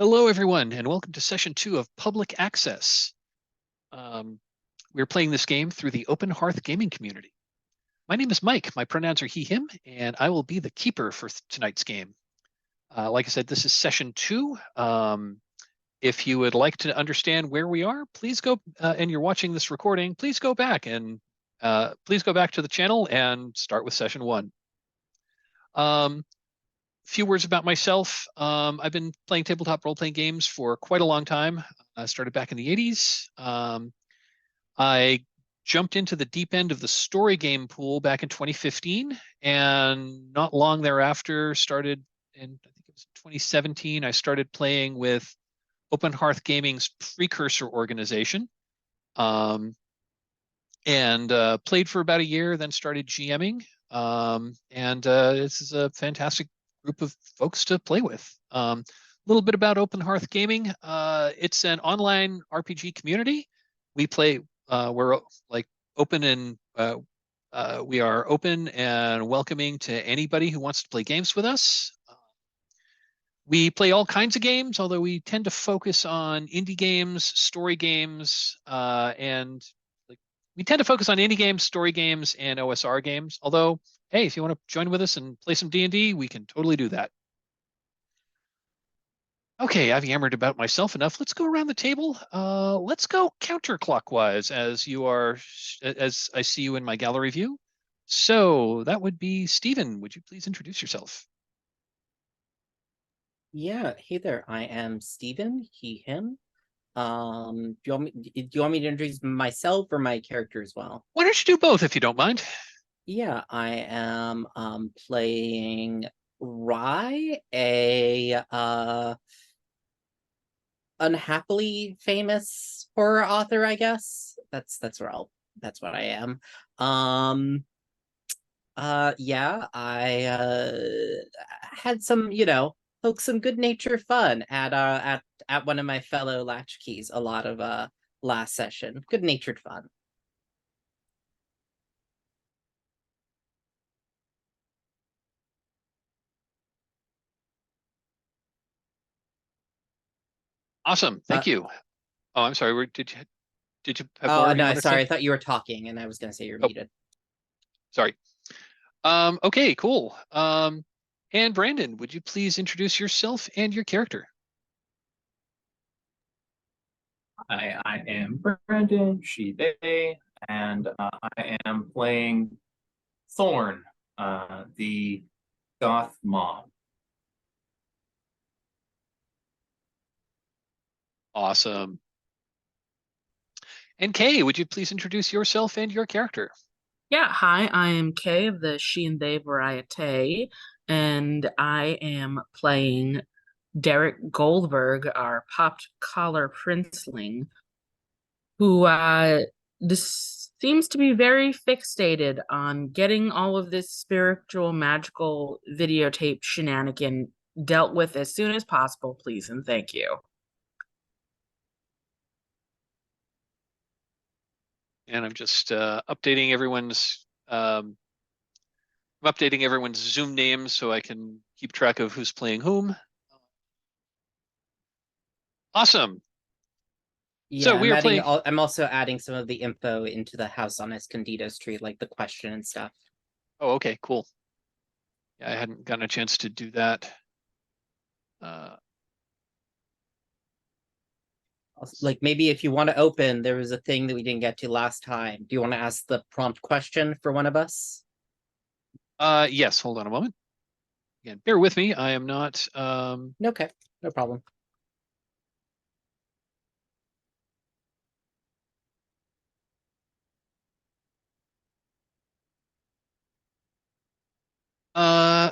Hello, everyone, and welcome to session 2 of Public Access. We're playing this game through the Open Hearth Gaming Community. My name is Mike. My pronouns are he, him, and I will be the keeper for tonight's game. Like I said, this is session 2. If you would like to understand where we are, please go, and you're watching this recording, please go back and please go back to the channel and start with session 1. Few words about myself. I've been playing tabletop role-playing games for quite a long time. I started back in the 80s. I jumped into the deep end of the story game pool back in 2015, and not long thereafter started in, I think it was 2017, I started playing with Open Hearth Gaming's precursor organization, and played for about a year, then started GMing. This is a fantastic group of folks to play with. A little bit about Open Hearth Gaming. It's an online RPG community. We play, we're like open and we are open and welcoming to anybody who wants to play games with us. We play all kinds of games, although we tend to focus on indie games, story games, and we tend to focus on indie games, story games, and OSR games. Although, hey, if you want to join with us and play some D&D, we can totally do that. Okay, I've yammered about myself enough. Let's go around the table. Let's go counterclockwise as I see you in my gallery view. So that would be Stephen. Would you please introduce yourself? Yeah, hey there. I am Stephen, he, him. Do you want me to introduce myself or my character as well? Why don't you do both if you don't mind? Yeah, I am playing Rye, a unhappily famous horror author, I guess. That's what I am. Yeah, I had some, poke some good nature fun at one of my fellow Latchkeys a lot of last session. Good natured fun. Awesome. Thank you. Oh, I'm sorry. Did you have Oh more you no, wanted to sorry, say? I thought you were talking and I was gonna say you're Oh, muted. sorry. Okay, cool. And Brandon, would you please introduce yourself and your character? Hi, I am Brandon, she, they, and I am playing Thorn, the goth mom. Awesome. And Kay, would you please introduce yourself and your character? Yeah, hi, I am Kay of the she and they variety, and I am playing Derek Goldberg, our popped collar princeling, who this seems to be very fixated on getting all of this spiritual, magical videotape shenanigan dealt with as soon as possible, please and thank you. And I'm just updating everyone's Zoom names so I can keep track of who's playing whom. Awesome. Yeah, So we are playing. I'm also adding some of the info into the house on Escondido Street, like the question and stuff. Oh, okay, cool. Yeah, I hadn't gotten a chance to do that. Like maybe if you want to open, there was a thing that we didn't get to last time. Do you want to ask the prompt question for one of us? Yes, hold on a moment. Again, bear with me. I am not. Okay, no problem.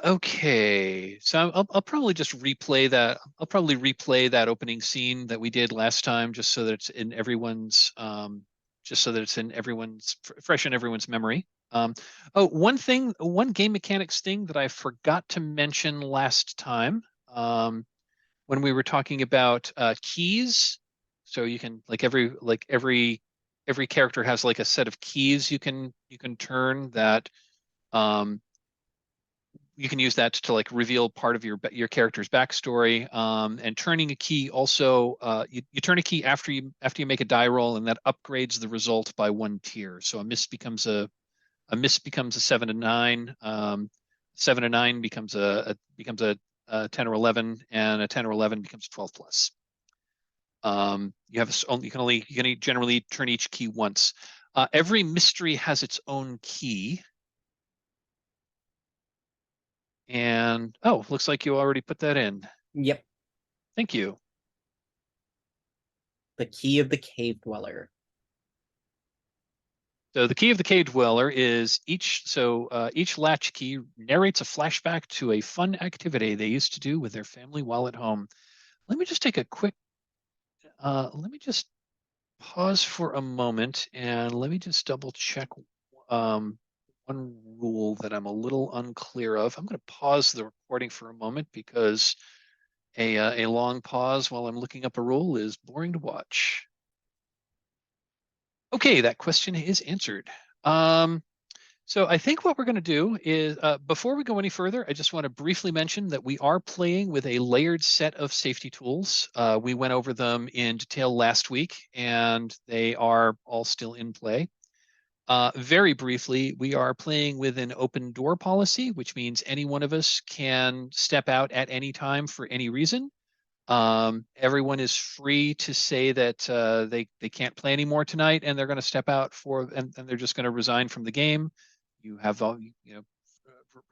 Okay. So I'll probably just replay that. I'll probably replay that opening scene that we did last time, just so that it's in everyone's, fresh in everyone's memory. Oh, one game mechanics thing that I forgot to mention last time, when we were talking about keys. So you can every character has like a set of keys you can turn that. you can use that to like reveal part of your character's backstory. And turning a key also, you turn a key after you make a die roll, and that upgrades the result by 1 tier. So a miss becomes a 7 to 9. 7 to 9 becomes a 10 or 11, and a 10 or 11 becomes 12 plus. You can generally turn each key once. Every mystery has its own key. And oh, looks like you already put that in. Yep. Thank you. The key of the cave dweller. So the key of the cave dweller is each latchkey narrates a flashback to a fun activity they used to do with their family while at home. Let me just take a quick, let me just pause for a moment, and let me just double check one rule that I'm a little unclear of. I'm going to pause the recording for a moment because a long pause while I'm looking up a rule is boring to watch. Okay, that question is answered. So I think what we're going to do is, before we go any further, I just want to briefly mention that we are playing with a layered set of safety tools. We went over them in detail last week, and they are all still in play. Very briefly, we are playing with an open door policy, which means any one of us can step out at any time for any reason. Everyone is free to say that they can't play anymore tonight, and they're going to step out and they're just going to resign from the game. You have all,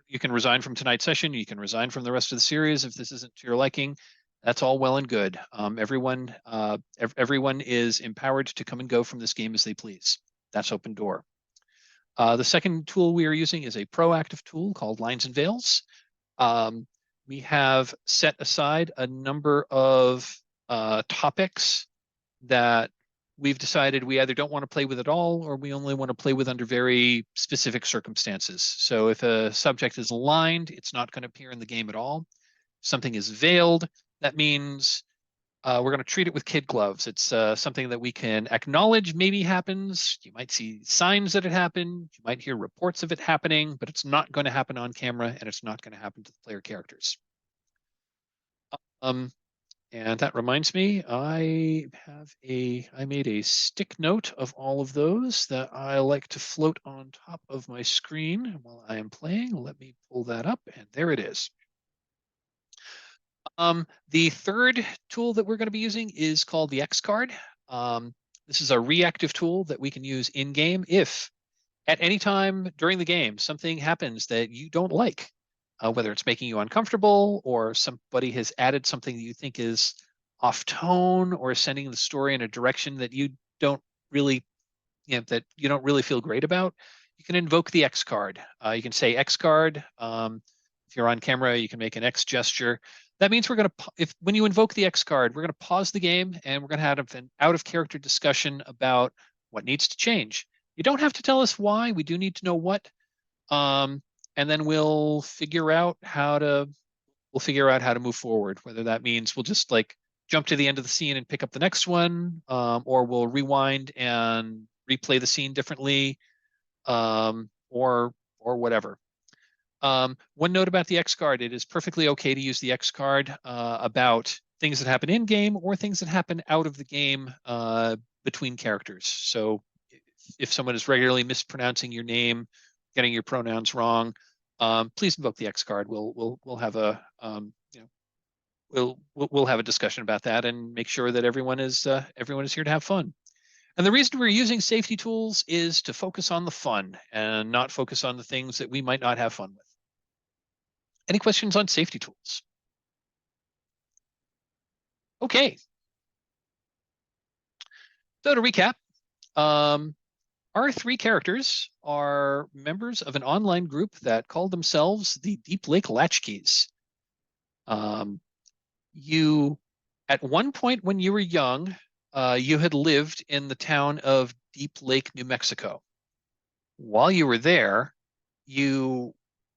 you can resign from tonight's session. You can resign from the rest of the series if this isn't to your liking. That's all well and good. Everyone is empowered to come and go from this game as they please. That's open door. The second tool we are using is a proactive tool called Lines and Veils. We have set aside a number of topics that we've decided we either don't want to play with at all, or we only want to play with under very specific circumstances. So if a subject is aligned, it's not going to appear in the game at all. If something is veiled, that means we're going to treat it with kid gloves. It's something that we can acknowledge maybe happens. You might see signs that it happened. You might hear reports of it happening, but it's not going to happen on camera, and it's not going to happen to the player characters. And that reminds me, I made a stick note of all of those that I like to float on top of my screen while I am playing. Let me pull that up, and there it is. The third tool that we're going to be using is called the X card. This is a reactive tool that we can use in game if at any time during the game something happens that you don't like. Whether it's making you uncomfortable, or somebody has added something that you think is off tone, or sending the story in a direction that you don't really, that you don't really feel great about, you can invoke the X card. You can say X card. If you're on camera, you can make an X gesture. That means when you invoke the X card, we're going to pause the game, and we're going to have an out of character discussion about what needs to change. You don't have to tell us why. We do need to know what. And then we'll figure out how to move forward. Whether that means we'll just like jump to the end of the scene and pick up the next one, or we'll rewind and replay the scene differently, or whatever. One note about the X card: it is perfectly okay to use the X card about things that happen in game or things that happen out of the game between characters. So if someone is regularly mispronouncing your name, getting your pronouns wrong, please invoke the X card. We'll have a we'll have a discussion about that and make sure that everyone is here to have fun. And the reason we're using safety tools is to focus on the fun and not focus on the things that we might not have fun with. Any questions on safety tools? Okay. So to recap, our 3 characters are members of an online group that called themselves the Deep Lake Latchkeys. You, at one point when you were young, you had lived in the town of Deep Lake, New Mexico. While you were there, you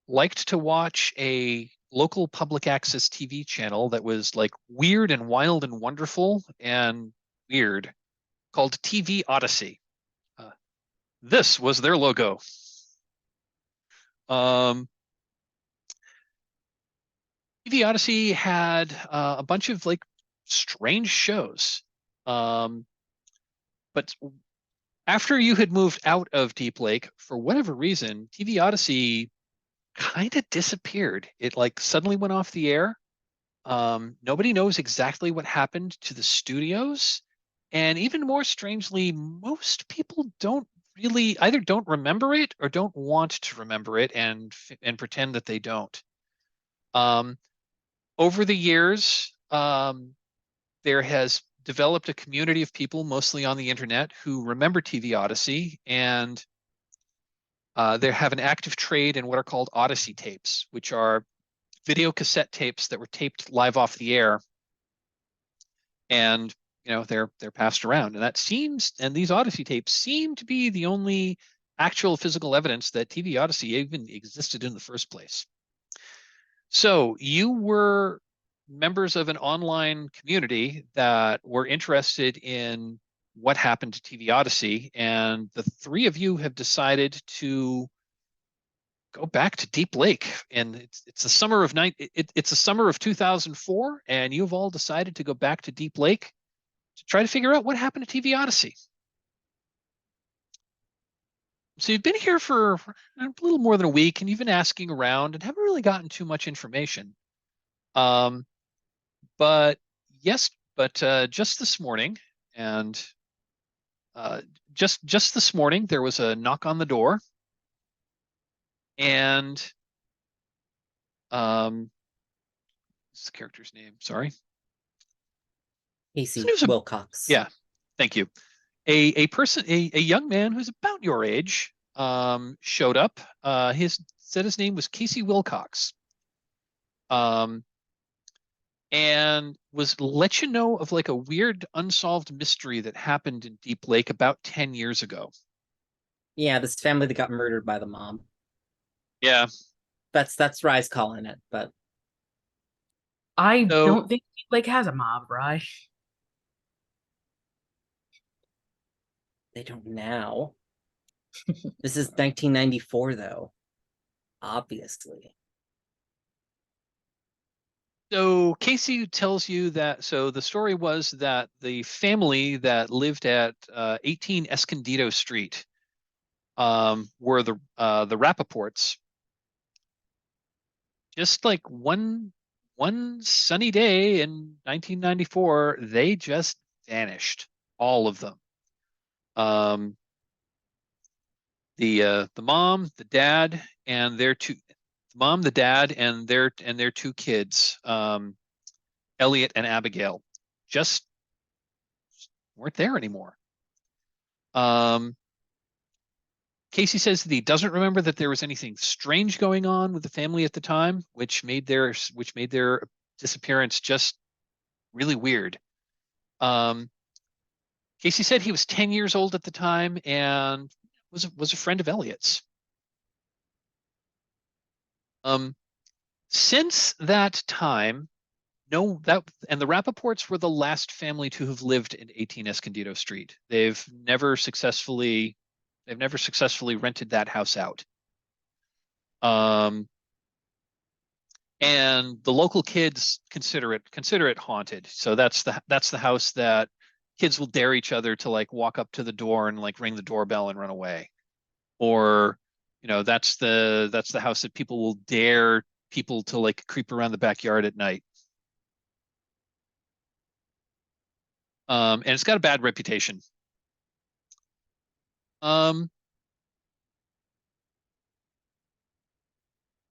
liked to watch a local public access TV channel that was like weird and wild and wonderful and weird, called TV Odyssey. This was their logo. TV Odyssey had a bunch of like strange shows. But after you had moved out of Deep Lake, for whatever reason, TV Odyssey kind of disappeared. It like suddenly went off the air. Nobody knows exactly what happened to the studios. And even more strangely, most people don't really either don't remember it or don't want to remember it and pretend that they don't. Um, Over the years, there has developed a community of people, mostly on the internet, who remember TV Odyssey, and they have an active trade in what are called Odyssey tapes, which are video cassette tapes that were taped live off the air, and they're passed around. And these Odyssey tapes seem to be the only actual physical evidence that TV Odyssey even existed in the first place. So you were members of an online community that were interested in what happened to TV Odyssey, and the three of you have decided to go back to Deep Lake. And it's the summer of it's the summer of 2004, and you've all decided to go back to Deep Lake to try to figure out what happened to TV Odyssey. So you've been here for a little more than a week, and you've been asking around and haven't really gotten too much information. But just this morning, and just this morning, there was a knock on the door, and what's the character's name? Sorry, Casey It Wilcox. Yeah, thank you. A young man who's about your age, showed up. Said his name was Casey Wilcox. And let you know of like a weird unsolved mystery that happened in Deep Lake about 10 years ago. Yeah, this family that got murdered by the mom. Yeah. That's Rye's calling it, but I don't think Deep Lake has a mob, right? they don't now. This is 1994, though. Obviously. So Casey tells you that, so the story was that the family that lived at 18 Escondido Street were the Rappaports. Just like one sunny day in 1994, they just vanished, all of them. The mom, the dad, and their two kids, Elliott and Abigail, just weren't there anymore. Casey says that he doesn't remember that there was anything strange going on with the family at the time, which made their disappearance just really weird. Casey said he was 10 years old at the time and was a friend of Elliott's. Since that time, and the Rappaports were the last family to have lived in 18 Escondido Street. They've never successfully rented that house out. And the local kids consider it haunted. So that's the house that kids will dare each other to like walk up to the door and like ring the doorbell and run away. Or, that's the house that people will dare people to like creep around the backyard at night. And it's got a bad reputation. The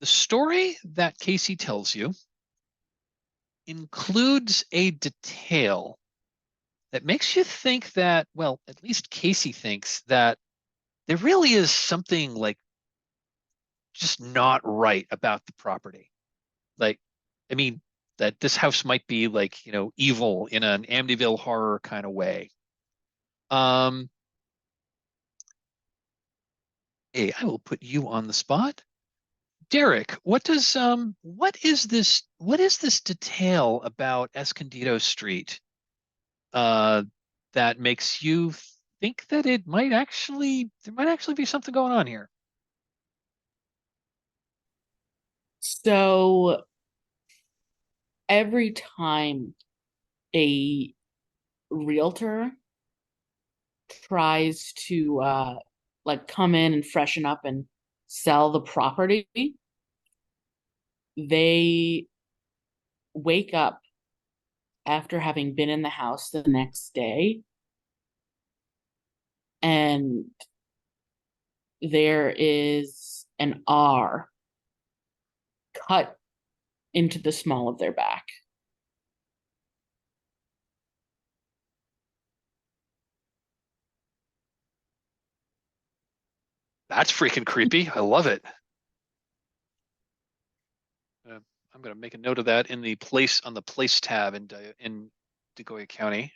story that Casey tells you includes a detail that makes you think that, well, at least Casey thinks that there really is something like just not right about the property. Like, I mean, that this house might be like, evil in an Amityville horror kind of way. Hey, I will put you on the spot. Derek, what is this detail about Escondido Street that makes you think that there might actually be something going on here? So every time a realtor tries to like come in and freshen up and sell the property, they wake up after having been in the house the next day, and there is an R cut into the small of their back. That's freaking creepy. I love it. I'm going to make a note of that in the place on the place tab in Degoya County.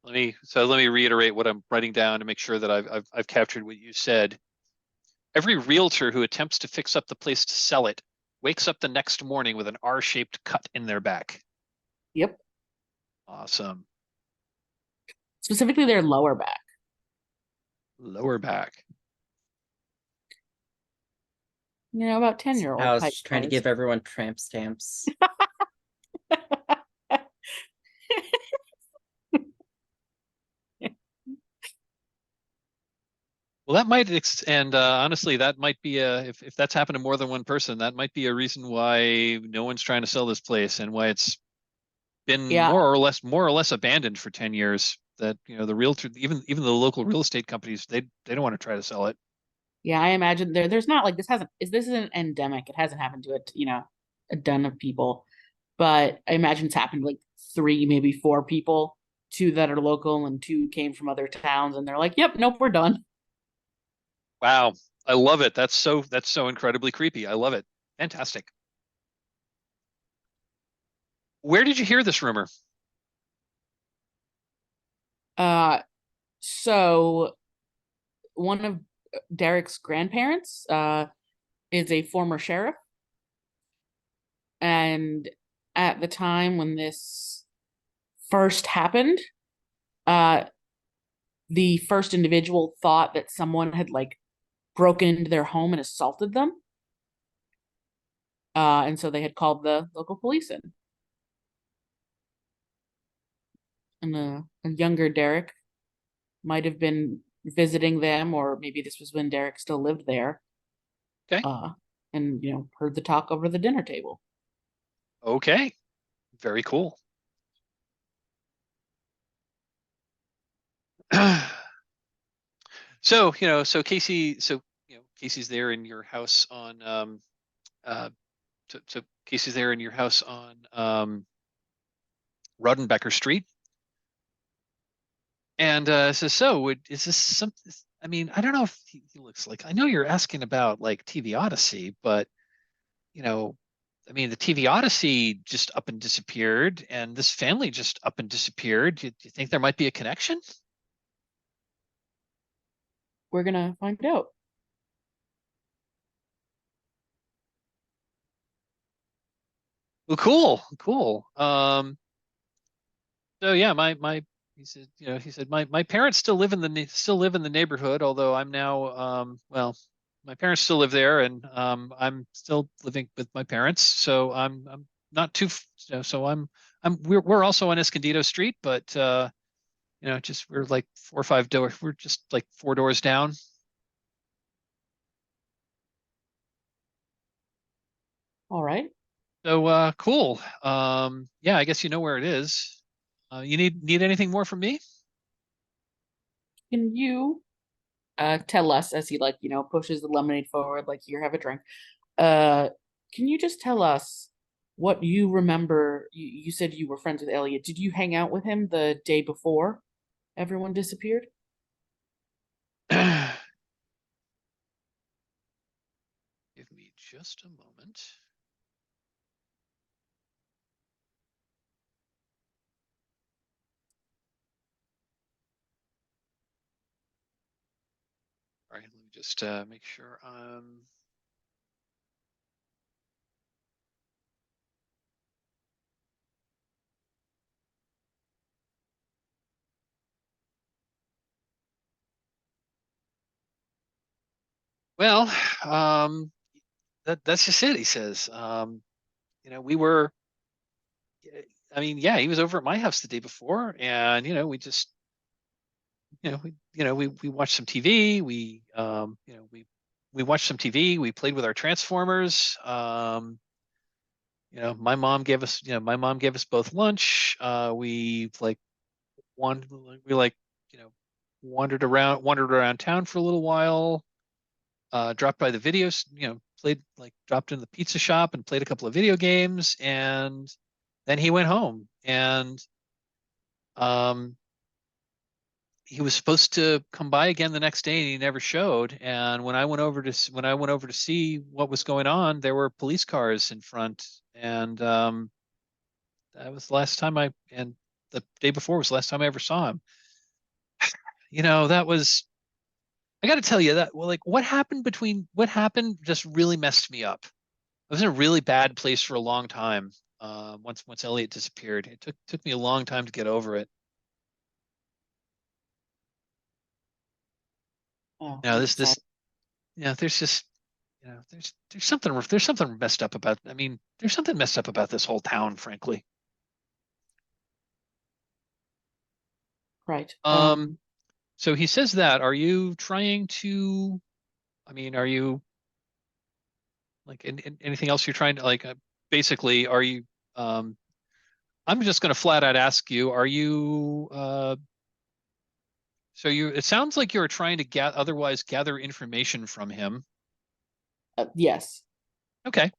Let me reiterate what I'm writing down to make sure that I've captured what you said. Every realtor who attempts to fix up the place to sell it wakes up the next morning with an R-shaped cut in their back. Yep. Awesome. Specifically their lower back. Lower back. You know, about 10-year-old I was type just trying to size. give everyone tramp stamps. Well, that might and honestly, that might be if that's happened to more than one person, that might be a reason why no one's trying to sell this place and why it's been Yeah. more or less abandoned for 10 years. That the realtor, even the local real estate companies, they don't want to try to sell it. Yeah, I imagine there's not like this isn't endemic. It hasn't happened to it, a ton of people. But I imagine it's happened to like 3, maybe 4 people, 2 that are local and 2 came from other towns, and they're like, "Yep, nope, we're done." Wow, I love it. That's so incredibly creepy. I love it. Fantastic. Where did you hear this rumor? So one of Derek's grandparents is a former sheriff, and at the time when this first happened, the first individual thought that someone had like broken into their home and assaulted them. And so they had called the local police in. And a younger Derek might have been visiting them, or maybe this was when Derek still lived there. Okay. And heard the talk over the dinner table. Okay. Very cool. So, Casey's there in your house on Casey's there in your house on Rodenbecker Street. And says, is this something? I mean, I don't know if he looks like. I know you're asking about like TV Odyssey, but I mean, the TV Odyssey just up and disappeared, and this family just up and disappeared. Do you think there might be a connection? We're gonna find out. Well, cool. So yeah, he said my parents still live in the neighborhood, although I'm now well, my parents still live there, and I'm still living with my parents, so I'm not too so we're also on Escondido Street, but just we're like 4 or 5 doors, we're just like 4 doors down. All right. So cool. Yeah, I guess you know where it is. You need anything more from me? Can you tell us, as he pushes the lemonade forward, like, here, have a drink. Can you just tell us what you remember? You said you were friends with Elliott. Did you hang out with him the day before everyone disappeared? Give me just a moment. All right, let me just make sure I'm. Well, that's just it. He says, we were. I mean, yeah, he was over at my house the day before, and we just, we watched some TV. We watched some TV. We played with our Transformers. My mom gave us both lunch. We like wandered, we like, wandered around town for a little while. Dropped by the videos, dropped in the pizza shop and played a couple of video games, and then he went home. And um, he was supposed to come by again the next day, and he never showed. And when I went over to see what was going on, there were police cars in front, and that was the last time and the day before was the last time I ever saw him. That was, I got to tell you that, well, like what happened just really messed me up. I was in a really bad place for a long time. Once Elliott disappeared, it took me a long time to get over it. Oh, This there's just there's something messed up about. I mean, there's something messed up about this whole town, frankly. right. So he says that. Are you trying to? I mean, are you like anything else you're trying to like? Basically, are you? I'm just going to flat out ask you: Are you? So it sounds like you're trying to otherwise gather information from him. Yes. Okay.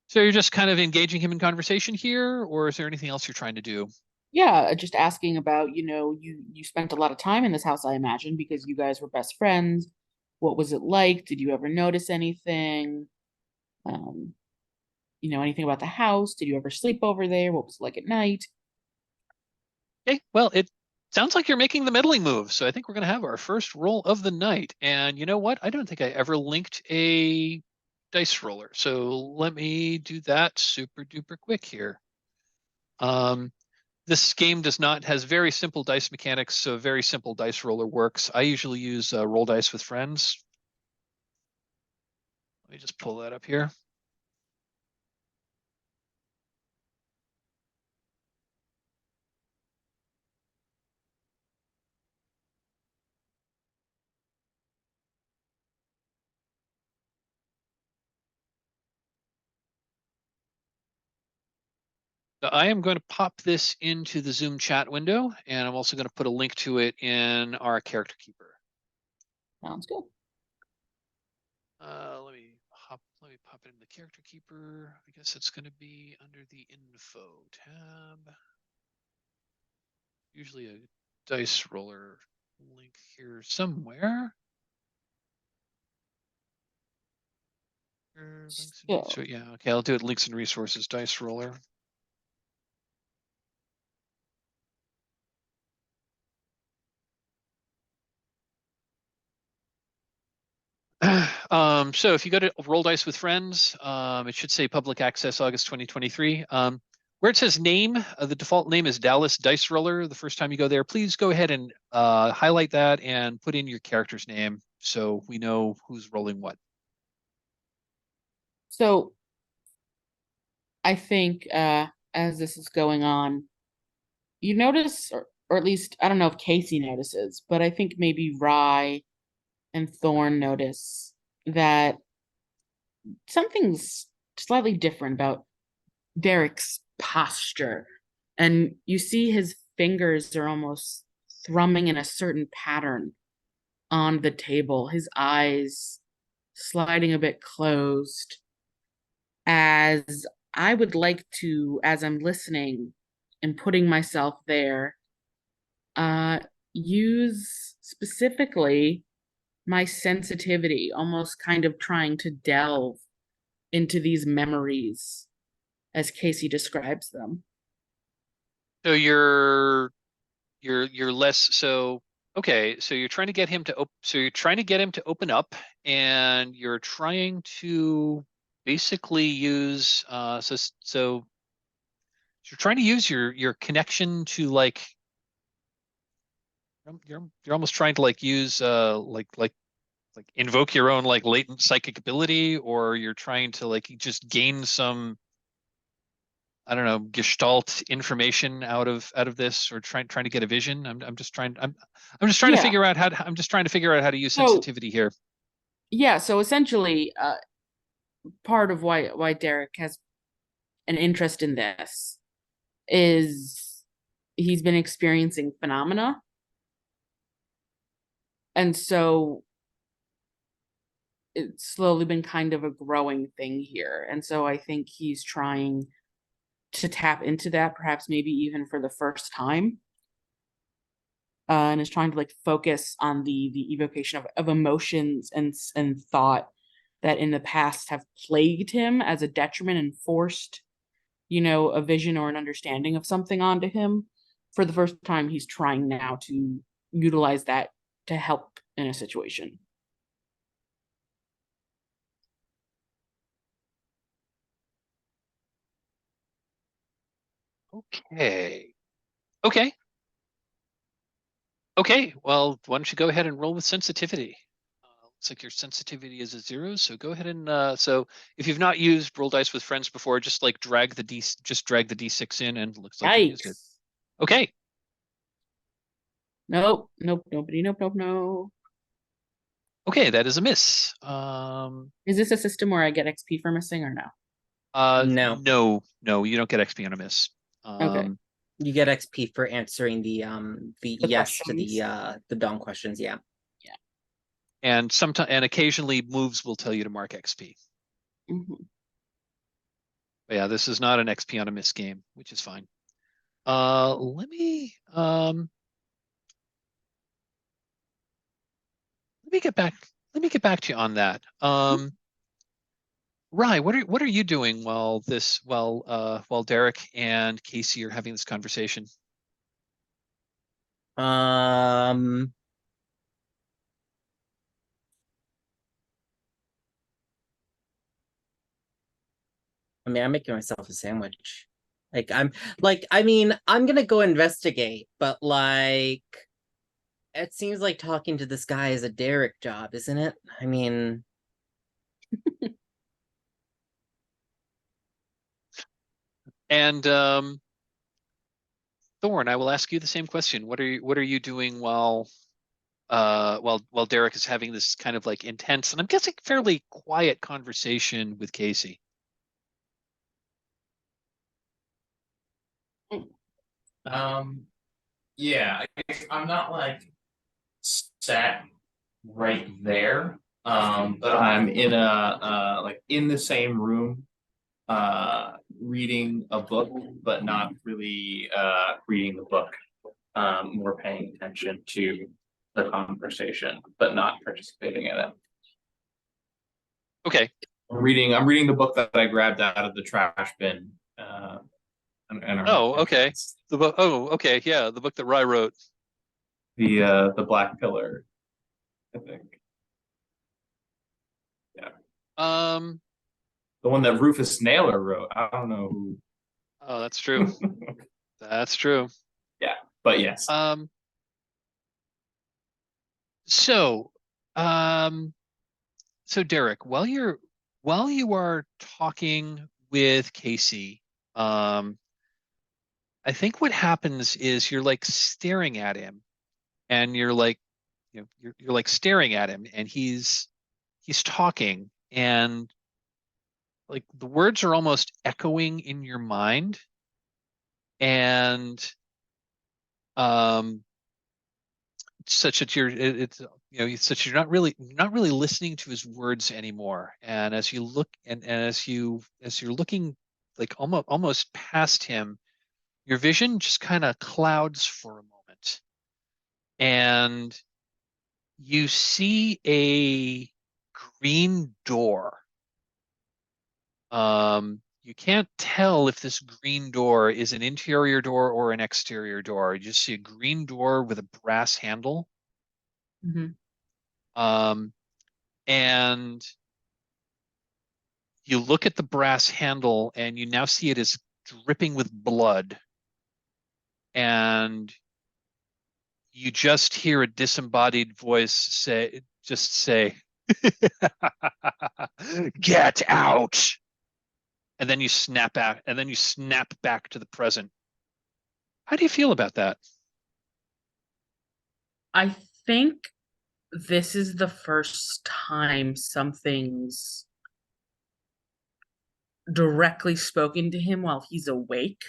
So you're just kind of engaging him in conversation here, or is there anything else you're trying to do? Yeah, just asking about, you spent a lot of time in this house, I imagine, because you guys were best friends. What was it like? Did you ever notice anything? Um, anything about the house? Did you ever sleep over there? What was it like at night? Okay. Well, it sounds like you're making the meddling move, so I think we're going to have our first roll of the night. And you know what? I don't think I ever linked a dice roller, so let me do that super duper quick here. This game has very simple dice mechanics, so a very simple dice roller works. I usually use roll dice with friends. Let me just pull that up here. I am going to pop this into the Zoom chat window, and I'm also going to put a link to it in our character keeper. Sounds good. Let me pop it in the character keeper. I guess it's going to be under the info tab. Usually a dice roller link here somewhere. So yeah, okay, I'll do it. Links and resources, dice roller. So if you go to Roll Dice with Friends, it should say public access August 2023. Where it says name, the default name is Dallas Dice Roller. The first time you go there, please go ahead and highlight that and put in your character's name so we know who's rolling what. So I think as this is going on, you notice, or at least I don't know if Casey notices, but I think maybe Rye and Thorn notice that something's slightly different about Derek's posture. And you see his fingers are almost thrumming in a certain pattern on the table, his eyes sliding a bit closed. As I would like to, as I'm listening and putting myself there, use specifically my sensitivity, almost kind of trying to delve into these memories as Casey describes them. So you're less so Okay, so you're trying to get him to open up, and you're trying to basically use so you're trying to use your connection to like you're almost trying to like use like invoke your own like latent psychic ability, or you're trying to like just gain some, I don't know, gestalt information out of this, or trying to get a vision. I'm just trying to Yeah. figure out I'm just trying to figure out how to use So sensitivity here. yeah, so essentially, part of why Derek has an interest in this is he's been experiencing phenomena, and so it's slowly been kind of a growing thing here. And so I think he's trying to tap into that, perhaps maybe even for the first time. And is trying to like focus on the evocation of emotions and thought that in the past have plagued him as a detriment and forced, a vision or an understanding of something onto him. For the first time, he's trying now to utilize that to help in a situation. Okay. Okay. Okay. Well, why don't you go ahead and roll with sensitivity? Looks like your sensitivity is a 0, so go ahead and so if you've not used roll dice with friends before, just like drag the d6 in, and it looks like you used it. Yikes. Okay. Nope. Nobody. Nope. Okay, that is a miss. Is this a system where I get XP for missing or no? No. No, you don't get XP on a miss. Okay. You get XP for answering the yes to questions. the dawn questions. Yeah. And occasionally moves will tell you to mark XP. Mhm. But yeah, this is not an XP on a miss game, which is fine. Let me get back to you on that. Rye, what are you doing while Derek and Casey are having this conversation? I mean, I'm making myself a sandwich. I'm gonna go investigate, but like it seems like talking to this guy is a Derek job, isn't it? I mean, And Thorn, I will ask you the same question. What are you doing while Derek is having this kind of like intense, and I'm guessing fairly quiet conversation with Casey? Yeah, I'm not like sat right there. But I'm in a like in the same room, reading a book, but not really reading the book. More paying attention to the conversation, but not participating in it. Okay. I'm reading the book that I grabbed out of the trash bin. Oh, okay. The book. Oh, okay. Yeah, the book that Rye wrote. The Black Pillar, I think. Yeah. The one that Rufus Naylor wrote. I don't know who. Oh, that's true. That's true. Yeah, but yes. So, so Derek, while you are talking with Casey, I think what happens is you're like staring at him, and you're like, you're like staring at him, and he's talking, and like the words are almost echoing in your mind, and um such that you're not really listening to his words anymore. And as you look, and as you're looking like almost past him, your vision just kind of clouds for a moment, and you see a green door. You can't tell if this green door is an interior door or an exterior door. You just see a green door with a brass handle. Mhm. And you look at the brass handle and you now see it is dripping with blood. And you just hear a disembodied voice say, get out. And then you snap out, and then you snap back to the present. How do you feel about that? I think this is the first time something's directly spoken to him while he's awake.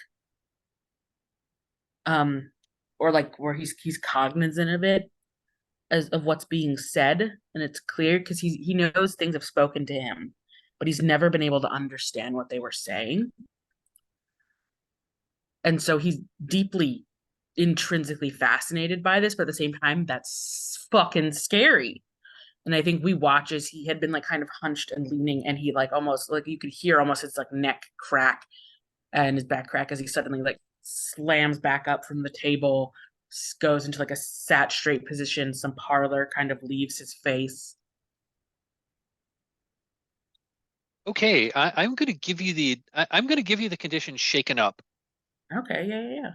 Or like where he's cognizant of it, as of what's being said, and it's clear because he knows things have spoken to him, but he's never been able to understand what they were saying. And so he's deeply intrinsically fascinated by this, but at the same time, that's fucking scary. And I think we watch as he had been like kind of hunched and leaning, and he like almost like you could hear almost his like neck crack and his back crack as he suddenly like slams back up from the table, goes into like a sat straight position. Some parlor kind of leaves his face. Okay, I'm going to give you I'm going to give you the condition shaken up. Okay, yeah.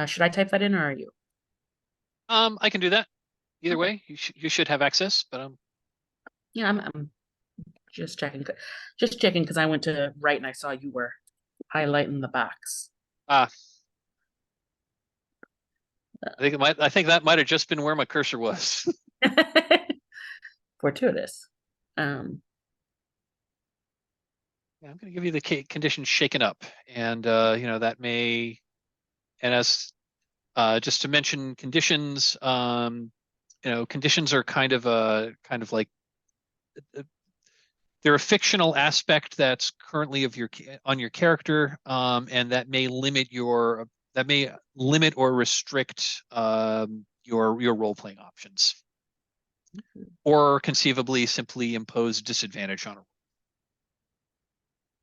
Should I type that in, or are you? I can do that. Either Okay. way, you should have access, but Yeah, I'm just checking. Just checking because I went to write and I saw you were highlighting the box. I think that might have just been where my cursor was. Fortuitous. Um, Yeah, I'm going to give you the condition shaken up, and that may, and as just to mention conditions, conditions are kind of like they're a fictional aspect that's currently on your character, and that may limit or restrict your role playing options, or conceivably simply impose disadvantage on a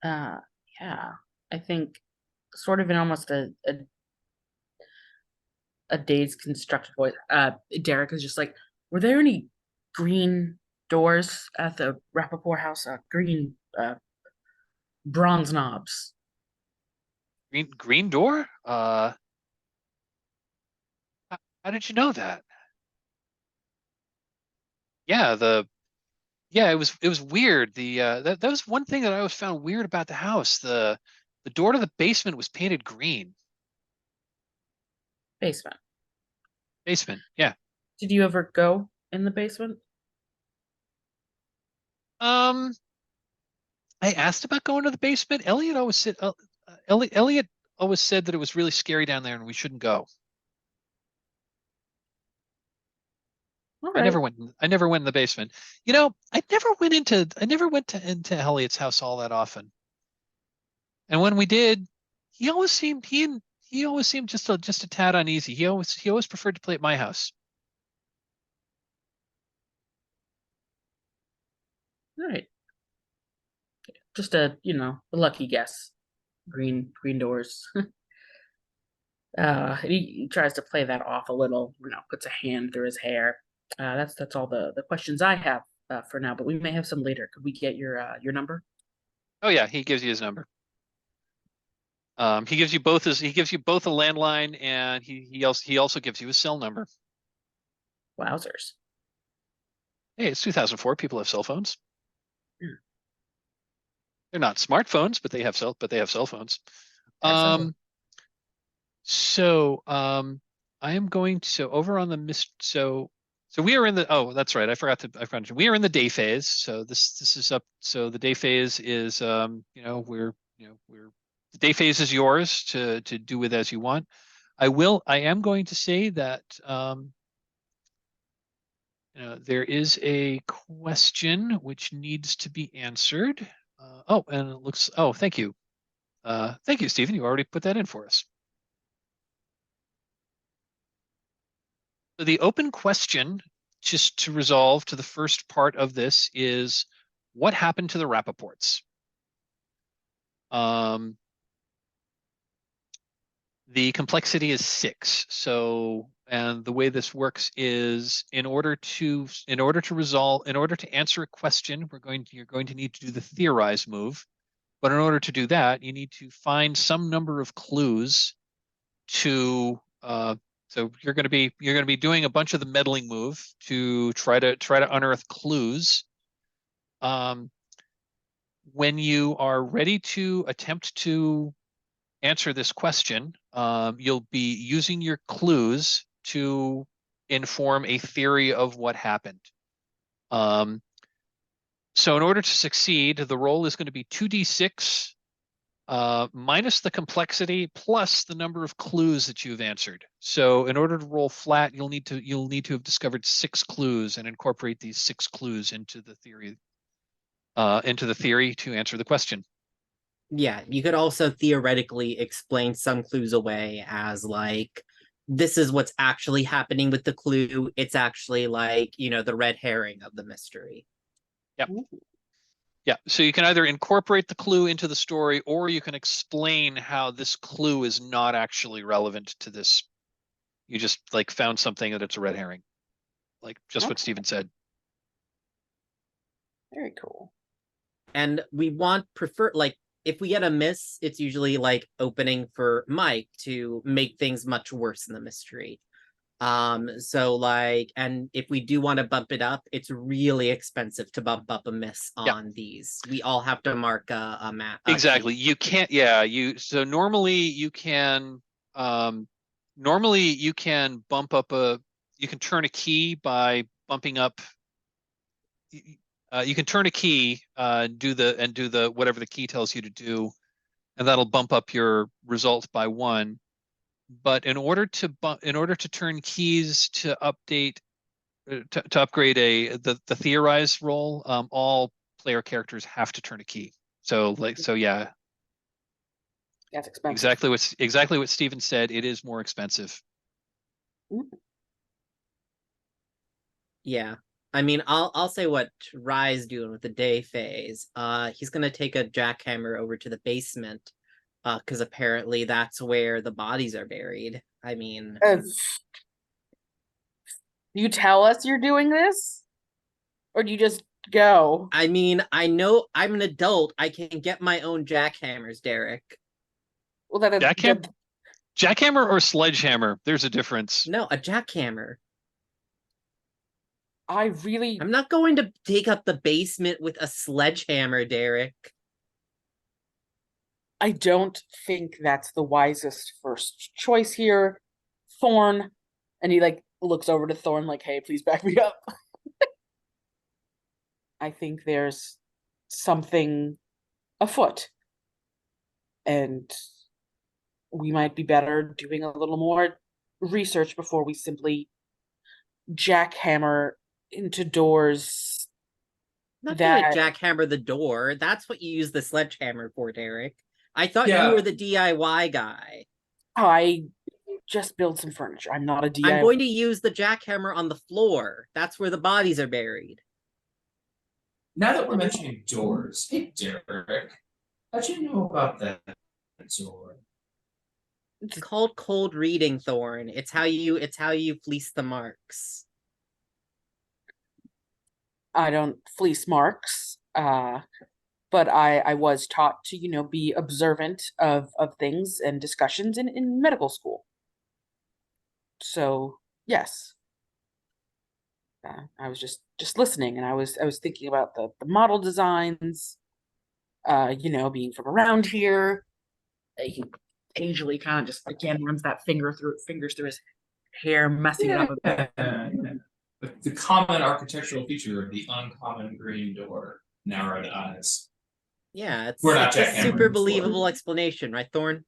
uh, yeah, I think sort of in almost a dazed constructed voice. Derek is just like, were there any green doors at the Rappaport house? Green bronze knobs. green door. How did you know that? Yeah, it was weird. That was one thing that I always found weird about the house. The door to the basement was painted green. Basement. Basement, yeah. Did you ever go in the basement? Um, I asked about going to the basement. Elliott always said that it was really scary down there and we shouldn't go. All right. I never went in the basement. I never went into Elliott's house all that often. And when we did, he always seemed just a tad uneasy. He always preferred to play at my house. All right. Just a lucky guess. Green doors. He tries to play that off a little, puts a hand through his hair. That's all the questions I have for now, but we may have some later. Could we get your number? Oh yeah, he gives you his number. He gives you both a landline, and he also gives you his cell number. Wowzers. Hey, it's 2004. People have cell phones. Yeah. They're not smartphones, but they have cell phones. Absolutely. I am going to over on the we are in the that's right. I forgot to mention we are in the day phase. So this is up. So the day phase is we're the day phase is yours to do with as you want. I am going to say that there is a question which needs to be answered. And it looks. Oh, thank you. Thank you, Stephen. You already put that in for us. So the open question, just to resolve to the first part of this, is what happened to the Rappaports? The complexity is 6. So, and the way this works is in order to answer a question, you're going to need to do the theorize move. But in order to do that, you need to find some number of clues to so you're going to be doing a bunch of the meddling move to try to unearth clues. When you are ready to attempt to answer this question, you'll be using your clues to inform a theory of what happened. So in order to succeed, the roll is going to be 2d6 minus the complexity plus the number of clues that you've answered. So in order to roll flat, you'll need to have discovered 6 clues and incorporate these 6 clues into the theory to answer the question. Yeah, you could also theoretically explain some clues away as like, this is what's actually happening with the clue. It's actually like, the red herring of the mystery. Yep. Yeah, so you can either incorporate the clue into the story, or you can explain how this clue is not actually relevant to this. You just like found something that it's a red herring, like just what Steven said. Very cool. And we prefer like, if we get a miss, it's usually like opening for Mike to make things much worse in the mystery. So like, and if we do want to bump it up, it's really expensive to bump up a miss on these. We all have to mark a map. Exactly. You can't, so normally you can bump up you can turn a key by bumping up. You can turn a key, do the whatever the key tells you to do, and that'll bump up your result by 1. But in order to turn keys to update to upgrade the theorize roll, all player characters have to turn a key. So yeah. That's expensive. Exactly what Steven said. It is more expensive. Yeah. I mean, I'll say what Rye's doing with the day phase. He's gonna take a jackhammer over to the basement, because apparently that's where the bodies are buried. I mean, you tell us you're doing this, or do you just go? I mean, I know I'm an adult. I can get my own jackhammers, Derek. Well, jackhammer or sledgehammer? There's a difference. No, a jackhammer. I'm not going to take up the basement with a sledgehammer, Derek. I don't think that's the wisest first choice here. Thorn, and he like looks over to Thorn like, hey, please back me up. I think there's something afoot, and we might be better doing a little more research before we simply jackhammer into doors. Not gonna jackhammer the door. That's what you use the sledgehammer for, Derek. I thought you were the DIY guy. I just build some furniture. I'm not a DIY. I'm going to use the jackhammer on the floor. That's where the bodies are buried. Now that we're mentioning doors, hey Derek, how'd you know about that door? It's called cold reading, Thorn. It's how you fleece the marks. I don't fleece marks, but I was taught to, be observant of things and discussions in medical school. So yes, I was just listening, and I was thinking about the model designs. Being from around here, He occasionally kind of just again runs that fingers through his hair, messing it up a bit. The common architectural feature of the uncommon green door, narrowed eyes. Yeah, it's We're not a jackhammering super the believable floor. explanation, right, Thorn?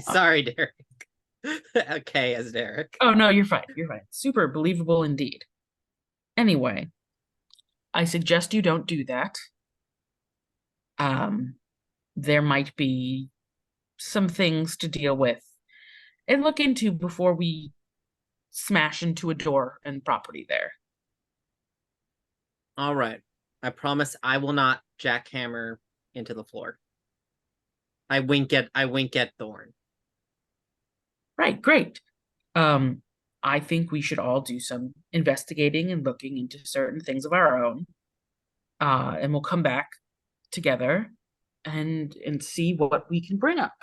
Sorry, Derek. Okay, as Derek. Oh no, you're fine. You're fine. Super believable indeed. Anyway, I suggest you don't do that. There might be some things to deal with and look into before we smash into a door and property there. All right. I promise I will not jackhammer into the floor. I wink at Thorn. Right, great. I think we should all do some investigating and looking into certain things of our own. And we'll come back together and see what we can bring up.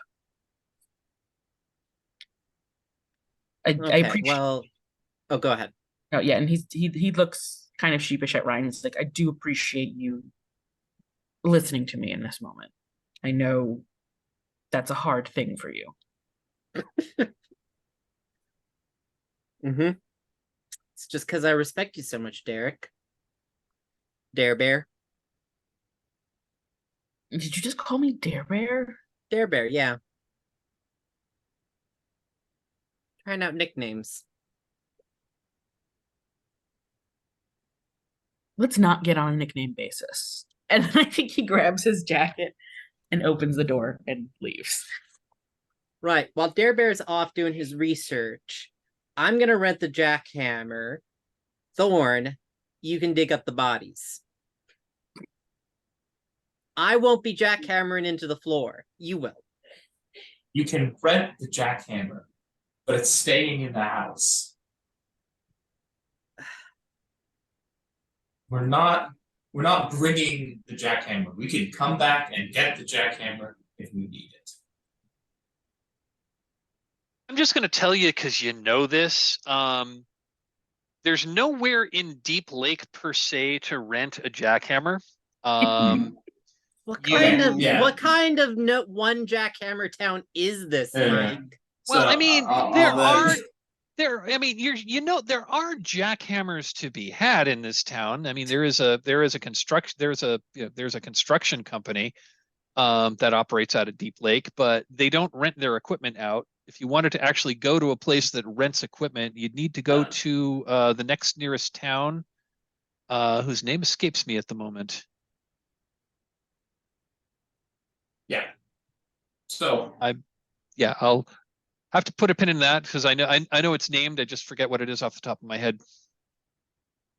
I Okay, appreciate. well, oh, go ahead. Oh, yeah, and he looks kind of sheepish at Ryan. He's like, I do appreciate you listening to me in this moment. I know that's a hard thing for you. Mm-hmm. It's just because I respect you so much, Derek. Dare Bear. Did you just call me Dare Bear? Dare Bear, yeah. Trying out nicknames. Let's not get on a nickname basis. And I think he grabs his jacket and opens the door and leaves. Right. While Dare Bear's off doing his research, I'm gonna rent the jackhammer. Thorn, you can dig up the bodies. I won't be jackhammering into the floor. You will. You can rent the jackhammer, but it's staying in the house. We're not bringing the jackhammer. We can come back and get the jackhammer if we need it. I'm just going to tell you because you know this. There's nowhere in Deep Lake per se to rent a jackhammer. What Yeah. kind of one jackhammer town is this, Yeah. Mike? Well, So, I mean, there I mean, there are jackhammers to be had in this town. I mean, there's a construction company that operates out of Deep Lake, but they don't rent their equipment out. If you wanted to actually go to a place that rents equipment, you'd need to go to the next nearest town, whose name escapes me at the moment. Yeah. So I'll have to put a pin in that because I know it's named. I just forget what it is off the top of my head.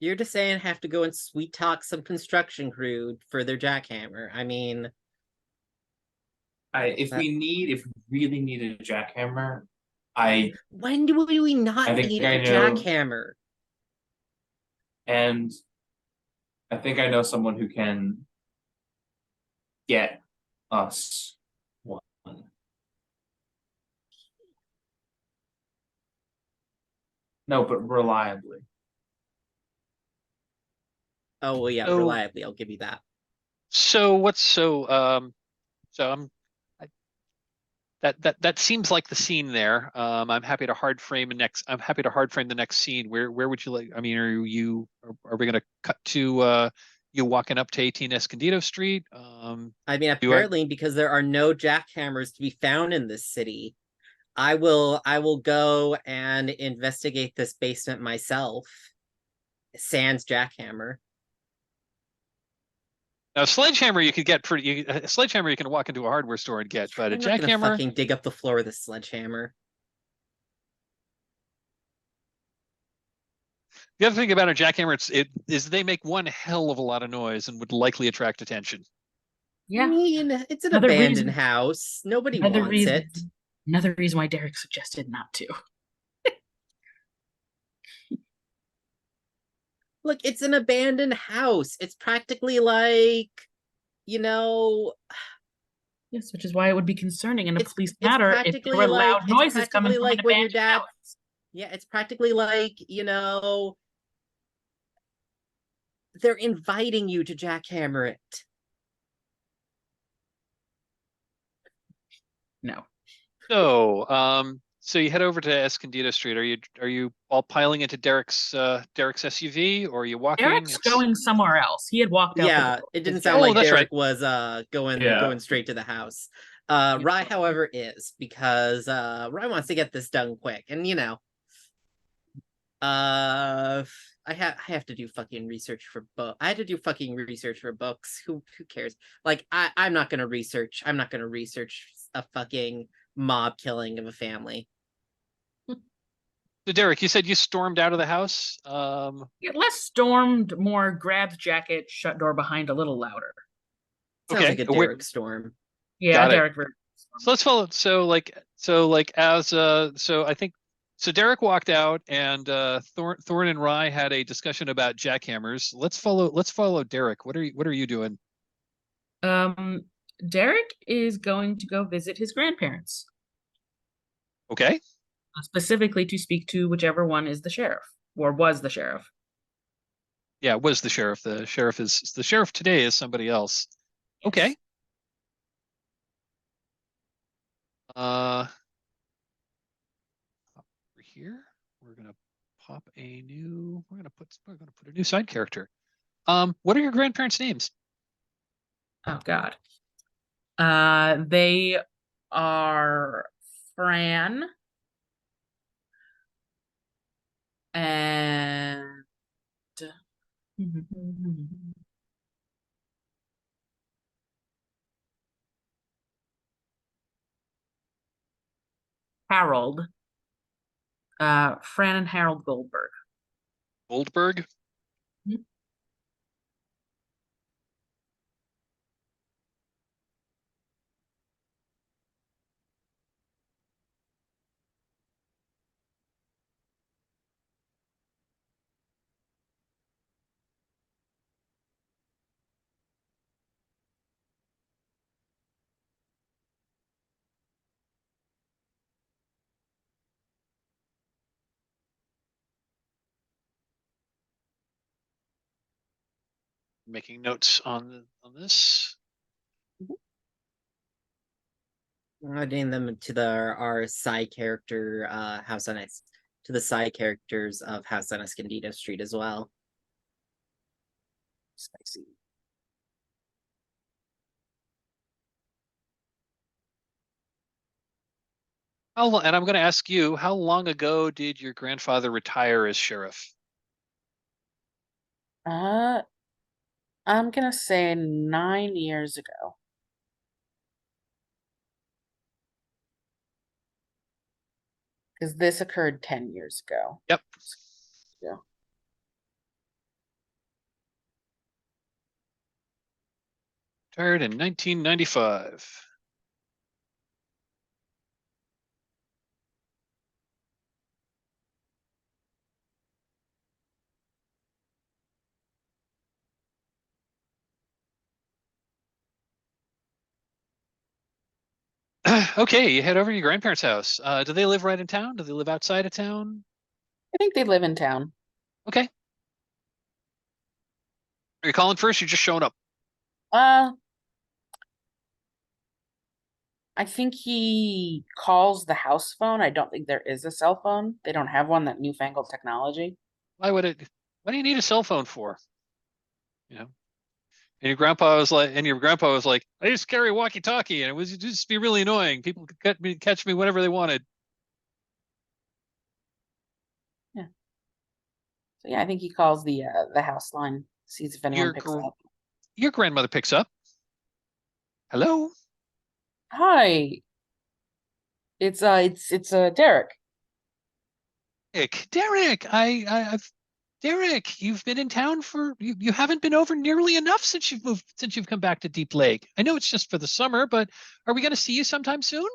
You're just saying have to go and sweet talk some construction crew for their jackhammer. I mean, if we really need a jackhammer, when do we not I think need I a know. jackhammer? And I think I know someone who can get us one. No, but reliably. Oh well, yeah, So- reliably. I'll give you that. That seems like the scene there. I'm happy to hard frame the next scene. Where would you like? I mean, are we going to cut to you walking up to 18 Escondido Street? I mean, apparently, because there are no jackhammers to be found in this city, I will go and investigate this basement myself. Sans jackhammer. Now, a sledgehammer you could get a sledgehammer you can walk into a hardware store and get, but I'm a not gonna jackhammer. fucking dig up the floor with a sledgehammer. The other thing about a jackhammer is they make one hell of a lot of noise and would likely attract attention. Yeah. I mean, it's an Another abandoned reason- house. Nobody Another wants reason, it. Another reason why Derek suggested not to. Look, it's an abandoned house. It's practically like, Yes, which is why it would be concerning in a police it's matter if there practically were like- loud it's noises coming practically from like an when your abandoned dad- house. yeah, it's practically like, they're inviting you to jackhammer it. No. So you head over to Escondido Street. Are you all piling into Derek's SUV, or are you walking? Derek's going somewhere else. He had walked out. Yeah, the door. it didn't His- sound like that's Derek right. was going straight to the house. Rye, however, is because Rye wants to get this done quick, and I have to do fucking research for book. I had to do fucking research for books. Who cares? Like I'm not gonna research a fucking mob killing of a family. So Derek, you said you stormed out of the house. Get less stormed, more grabs jacket, shut door behind a little louder. Sounds Okay, like a Derek storm. Yeah, got it. Derek. So let's follow. So I think so. Derek walked out, and Thorn and Rye had a discussion about jackhammers. Let's follow Derek. What are you doing? Derek is going to go visit his grandparents, Okay. specifically to speak to whichever one is the sheriff or was the sheriff. Yeah, was the sheriff. The sheriff today is somebody else. Okay. Yes. Over here, we're gonna we're gonna put a new side character. What are your grandparents' names? Oh God. They are Fran and Harold. Fran and Harold Goldberg. Goldberg. Mhm. Making notes on this. Adding them to our side character house on to the side characters of House on Escondido Street as well. Spicy. And I'm going to ask you, how long ago did your grandfather retire as sheriff? I'm gonna say 9 years ago. Because this occurred 10 years ago. Yep. Yeah. Retired in 1995. Okay, you head over to your grandparents' house. Do they live right in town? Do they live outside of town? I think they live in town. Okay. Are you calling first? You're just showing up. I think he calls the house phone. I don't think there is a cell phone. They don't have one, that newfangled technology. Why do you need a cell phone for? You know? And your grandpa was like, I used to carry a walkie-talkie, and it was just be really annoying. People could catch me whenever they wanted. So yeah, I think he calls the house line, sees if anyone picks up. Your grandmother picks up. Hello. Hi. It's Derek. Derek, Derek, you've been in town you haven't been over nearly enough since you've come back to Deep Lake. I know it's just for the summer, but are we going to see you sometime soon?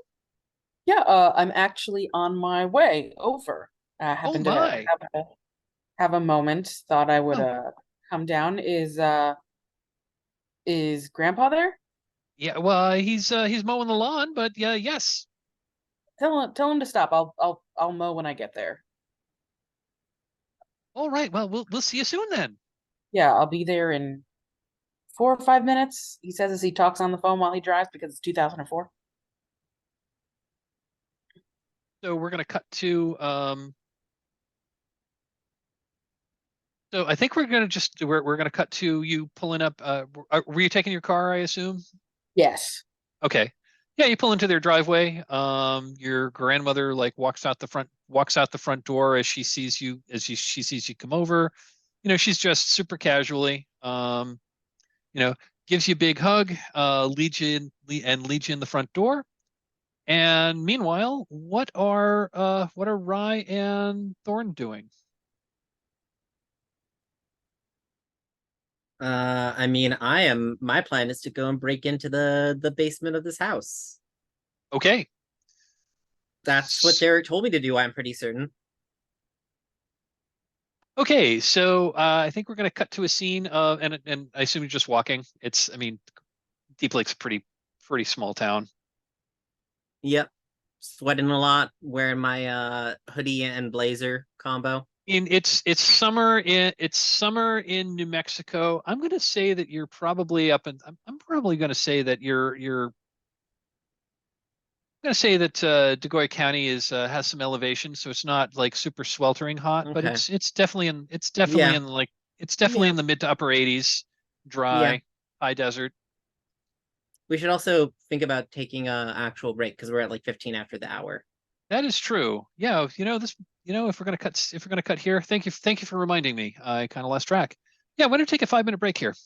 Yeah, I'm actually on my way over. Happened my. to have a moment. Thought I would Oh. come down. Is Grandpa there? Yeah, well, he's mowing the lawn, but yeah, yes. Tell him to stop. I'll mow when I get there. All right. Well, we'll see you soon then. Yeah, I'll be there in 4 or 5 minutes. He says as he talks on the phone while he drives because it's 2004. So we're gonna cut to so I think we're gonna cut to you pulling up. Were you taking your car, I assume? Yes. Okay. Yeah, you pull into their driveway. Your grandmother like walks out the front door as she sees you she sees you come over. You know, she's dressed super casually. You know, gives you a big hug, leads you in the front door. And meanwhile, what are Rye and Thorn doing? I mean, my plan is to go and break into the basement of this house. Okay. That's what Derek told me to do, I'm pretty certain. Okay, so I think we're going to cut to a scene of, and I assume you're just walking. I mean, Deep Lake's a pretty small town. Yep. Sweating a lot, wearing my hoodie and blazer combo. It's summer in New Mexico. I'm going to say that you're probably up, and I'm probably going to say that you're I'm going to say that DeGoy County has some elevation, so it's not like super sweltering hot, but Okay. it's definitely Yeah. in the mid to upper 80s, Yeah. dry, high desert. We should also think about taking a actual break because we're at like 15 after the hour. That is true. Yeah, if we're gonna cut here, thank you for reminding me. I kind of lost track. Yeah, why don't we take a 5-minute break here?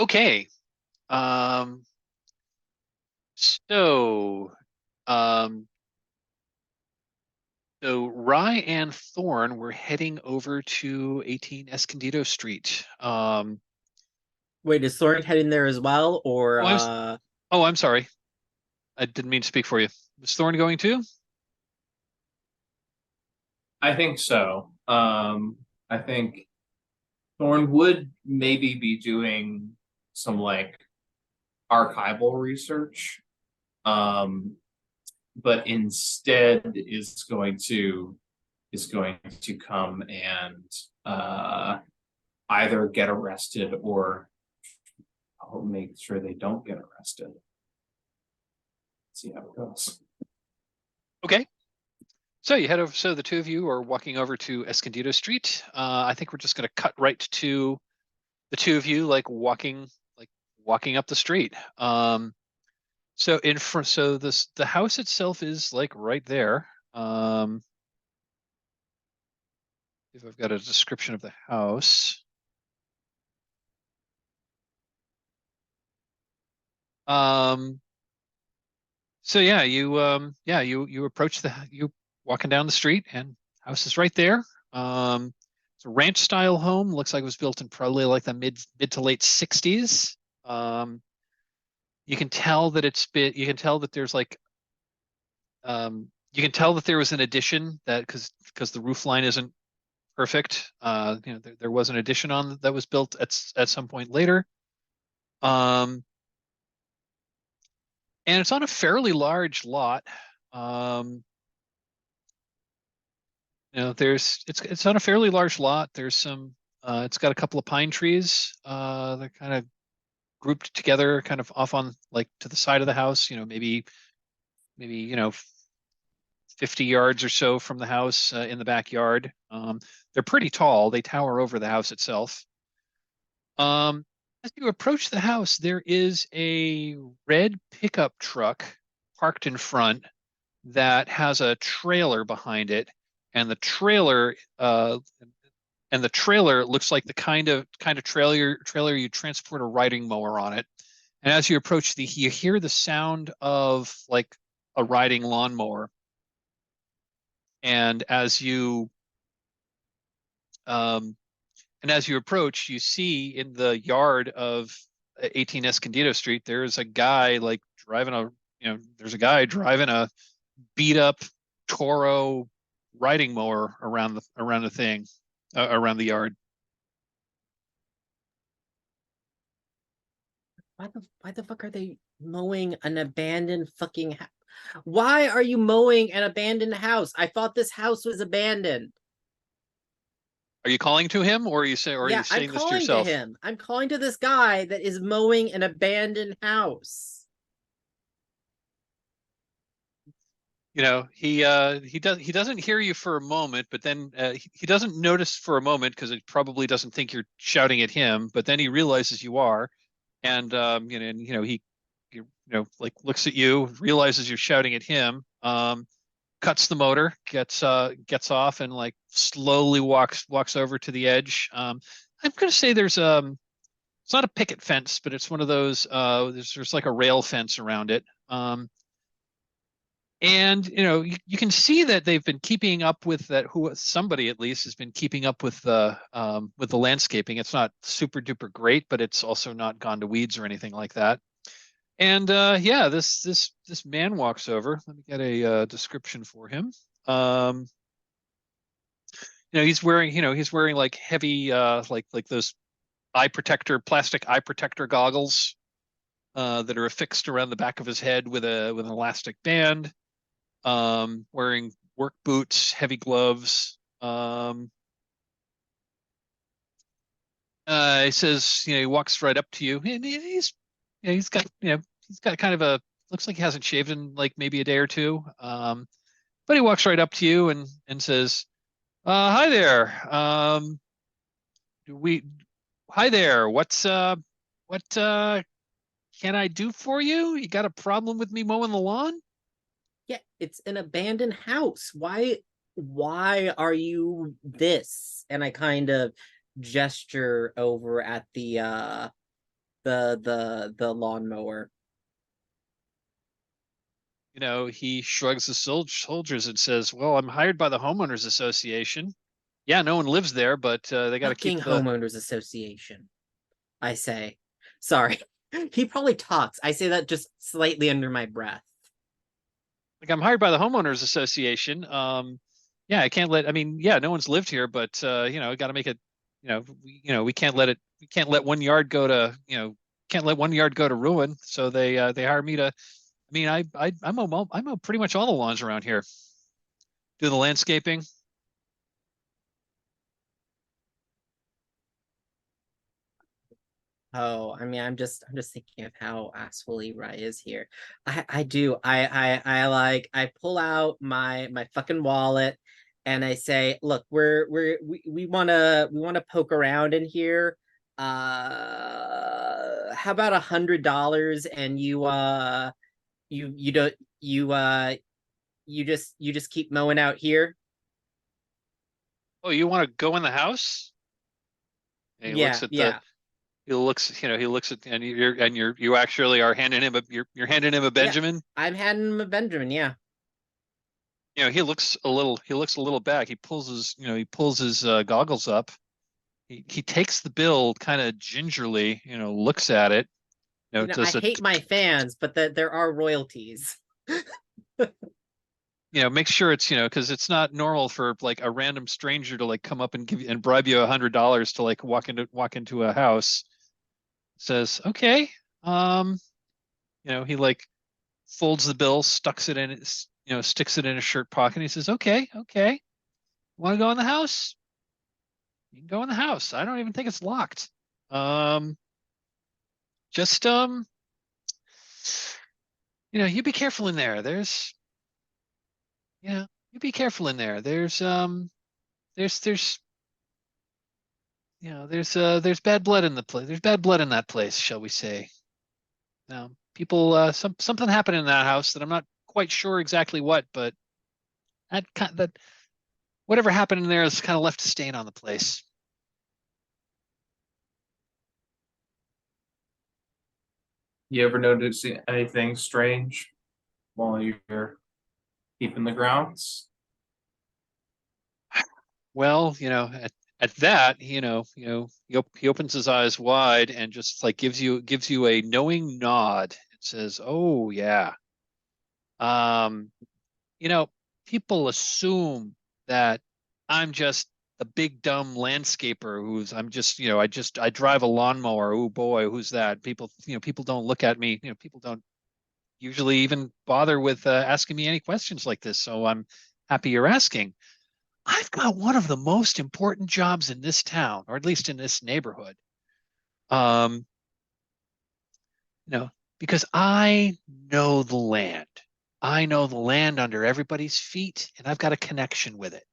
Okay. Um, so, um, so Rye and Thorn were heading over to 18 Escondido Street. Wait, is Thorn heading there as well, or Oh, I'm sorry. I didn't mean to speak for you. Was Thorn going too? I think so. I think Thorn would maybe be doing some like archival research, but instead is going to come and either get arrested or I'll make sure they don't get arrested. See how it goes. Okay. So you head over. So the two of you are walking over to Escondido Street. I think we're just going to cut right to the two of you like walking up the street. So in front, so the house itself is like right there. If I've got a description of the house. So yeah, you approach you walking down the street and house is right there. It's a ranch style home. Looks like it was built in probably like the mid to late 60s. You can tell that you can tell that there's like you can tell that there was an addition that because the roof line isn't perfect. There was an addition on that was built at some point later. And it's on a fairly large lot. It's on a fairly large lot. There's some it's got a couple of pine trees. They're kind of grouped together, kind of off on like to the side of the house, maybe 50 yards or so from the house in the backyard. They're pretty tall. They tower over the house itself. As you approach the house, there is a red pickup truck parked in front that has a trailer behind it, and the trailer looks like the kind of trailer you transport a riding mower on it. And as you approach you hear the sound of like a riding lawnmower. And as you approach, you see in the yard of 18 Escondido Street, there's a guy like there's a guy driving a beat up Toro riding mower around the thing, around the yard. Why the fuck are they mowing an abandoned fucking house? Why are you mowing an abandoned house? I thought this house was abandoned. Are you calling to him, or are you I'm this to calling yourself? to him. I'm calling to this guy that is mowing an abandoned house. He doesn't hear you for a moment, but then he doesn't notice for a moment because it probably doesn't think you're shouting at him. But then he realizes you are, and he like looks at you, realizes you're shouting at him, cuts the motor, gets off, and like slowly walks over to the edge. I'm gonna say there's it's not a picket fence, but it's one of those, there's like a rail fence around it. And you can see that they've been keeping up with that. Somebody at least has been keeping up with the landscaping. It's not super duper great, but it's also not gone to weeds or anything like that. And yeah, this man walks over. Let me get a description for him. He's wearing like heavy like those plastic eye protector goggles that are affixed around the back of his head with an elastic band. Wearing work boots, heavy gloves. He says, he walks right up to you, and he's got kind of looks like he hasn't shaved in like maybe a day or two. But he walks right up to you and says, "Hi there. Hi there. What can I do for you? You got a problem with me mowing the lawn?" Yeah, it's an abandoned house. Why are you this? And I kind of gesture over at the lawnmower. He shrugs his shoulders and says, "Well, I'm hired by the homeowners association. Yeah, no one lives there, but they got to keep Fucking homeowners association, I say. Sorry. He probably talks. I say that just slightly under my breath. Like, I'm hired by the homeowners association. Yeah, I can't let. I mean, yeah, no one's lived here, but got to make it. We can't let one yard go to. Can't let one yard go to ruin. So they hire me to. I mean, I mow pretty much all the lawns around here. Do the landscaping. Oh, I mean, I'm just thinking of how assholey Rye is here. I pull out my fucking wallet and I say, look, we wanna poke around in here. How about $100 and you don't you just keep mowing out here? Oh, you want to go in the house? And he looks Yeah, at yeah. he looks at, and you actually are handing him you're handing him a Yeah, Benjamin. I'm handing him a Benjamin, yeah. He looks a little back. He pulls his goggles up. He takes the bill kind of gingerly, looks at it. I Does it, hate my fans, but there are royalties. make sure it's, because it's not normal for like a random stranger to like come up and bribe you $100 to like walk into a house. Says, okay. He like folds the bill, sticks it in his shirt pocket. And he says, okay, okay. Want to go in the house? You can go in the house. I don't even think it's locked. Um, just you be careful in there. You be careful in there. There's there's bad blood in the place. There's bad blood in that place, shall we say? Now, people, something happened in that house that I'm not quite sure exactly what, but that whatever happened in there has kind of left a stain on the place. You ever notice anything strange while you're keeping the grounds? Well, at that, he opens his eyes wide and just like gives you a knowing nod and says, "Oh yeah." Um, you know, People assume that I'm just a big dumb landscaper I drive a lawnmower. Oh boy, who's that? People don't look at me. People don't usually even bother with asking me any questions like this. So I'm happy you're asking. I've got one of the most important jobs in this town, or at least in this neighborhood. Um, you know, because I know the land. I know the land under everybody's feet, and I've got a connection with it.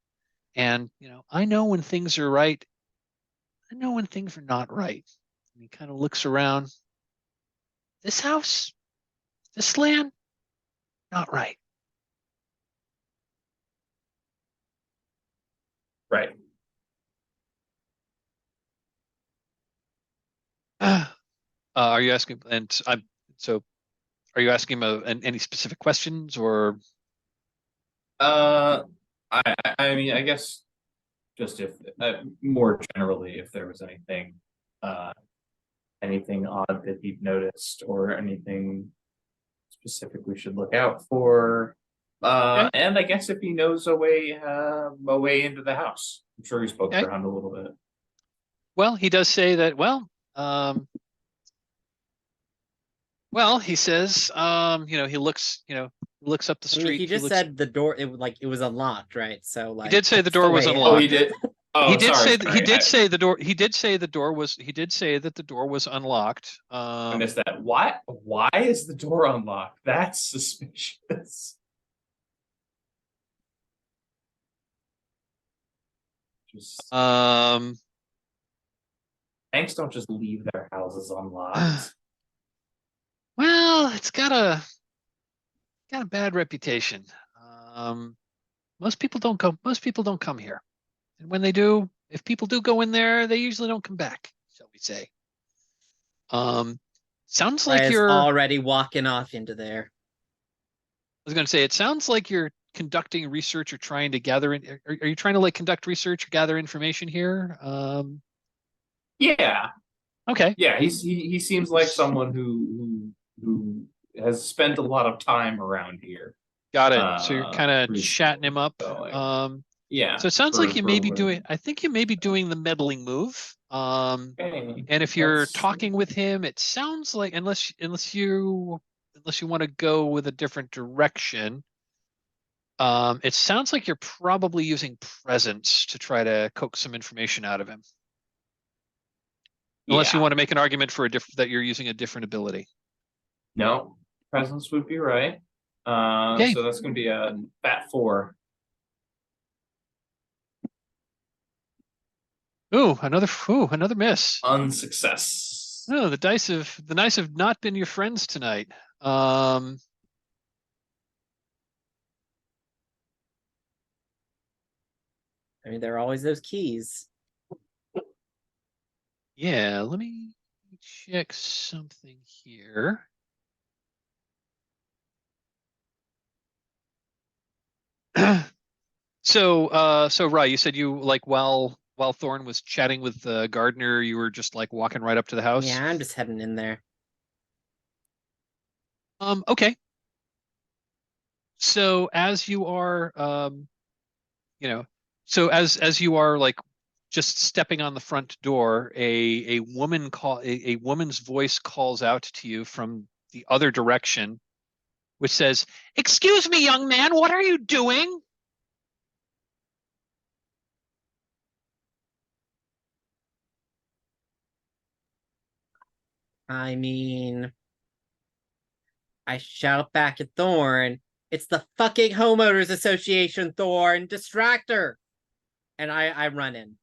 And, I know when things are right. I know when things are not right. And he kind of looks around. This house, this land, not right. Right. Are you asking? And I'm so. Are you asking him any specific questions or? Uh, I mean, I guess just if more generally, if there was anything, anything odd that he'd noticed or anything specific we should look out for. Okay. And I guess if he knows a way into the house, I'm sure he spoke Okay. around a little bit. Well, he does say that. Well, he says, he looks up the I mean, street. he just said the door. It was unlocked, right? So He like, did say the that's door was way in. Oh, he unlocked. did. Oh, He did sorry, say he sorry. did say the door. He did say the door was. He did say that the door was unlocked. I missed that. Why? Why is the door unlocked? That's suspicious. Just Um. banks don't just leave their houses unlocked. Well, it's got a bad reputation. Most people don't come. Most people don't come here, and when they do, if people do go in there, they usually don't come back. Shall we say? Sounds like Raya's you're. already walking off into there. I was going to say, it sounds like you're conducting research or trying to gather in. Are you trying to like conduct research or gather information here? Yeah, Okay. yeah. He seems like someone who has spent a lot of time around here. Got it. So you're kind of recently. chatting him up. So, yeah. So it sounds like you may be doing. whatever. I think you may be doing the meddling move. Okay, And if you're that's- talking with him, it sounds like unless you want to go with a different direction, it sounds like you're probably using presence to try to coax some information out of him. Unless you yeah. want to make an argument for that you're using a different ability. No, presence would be right. Okay. So that's going to be a fat 4. Another miss. Unsuccess. Oh, the dice have not been your friends tonight. I mean, there are always those keys. Yeah, let me check something here. So Rye, you said you like while Thorn was chatting with the gardener, you were just like walking right up to the house. Yeah, I'm just heading in there. Okay. So as you are, as you are like just stepping on the front door, a woman's voice calls out to you from the other direction, which says, "Excuse me, young man, what are you doing?" I mean, I shout back at Thorn, "It's the fucking homeowners association, Thorn! Distract her!" And I run in.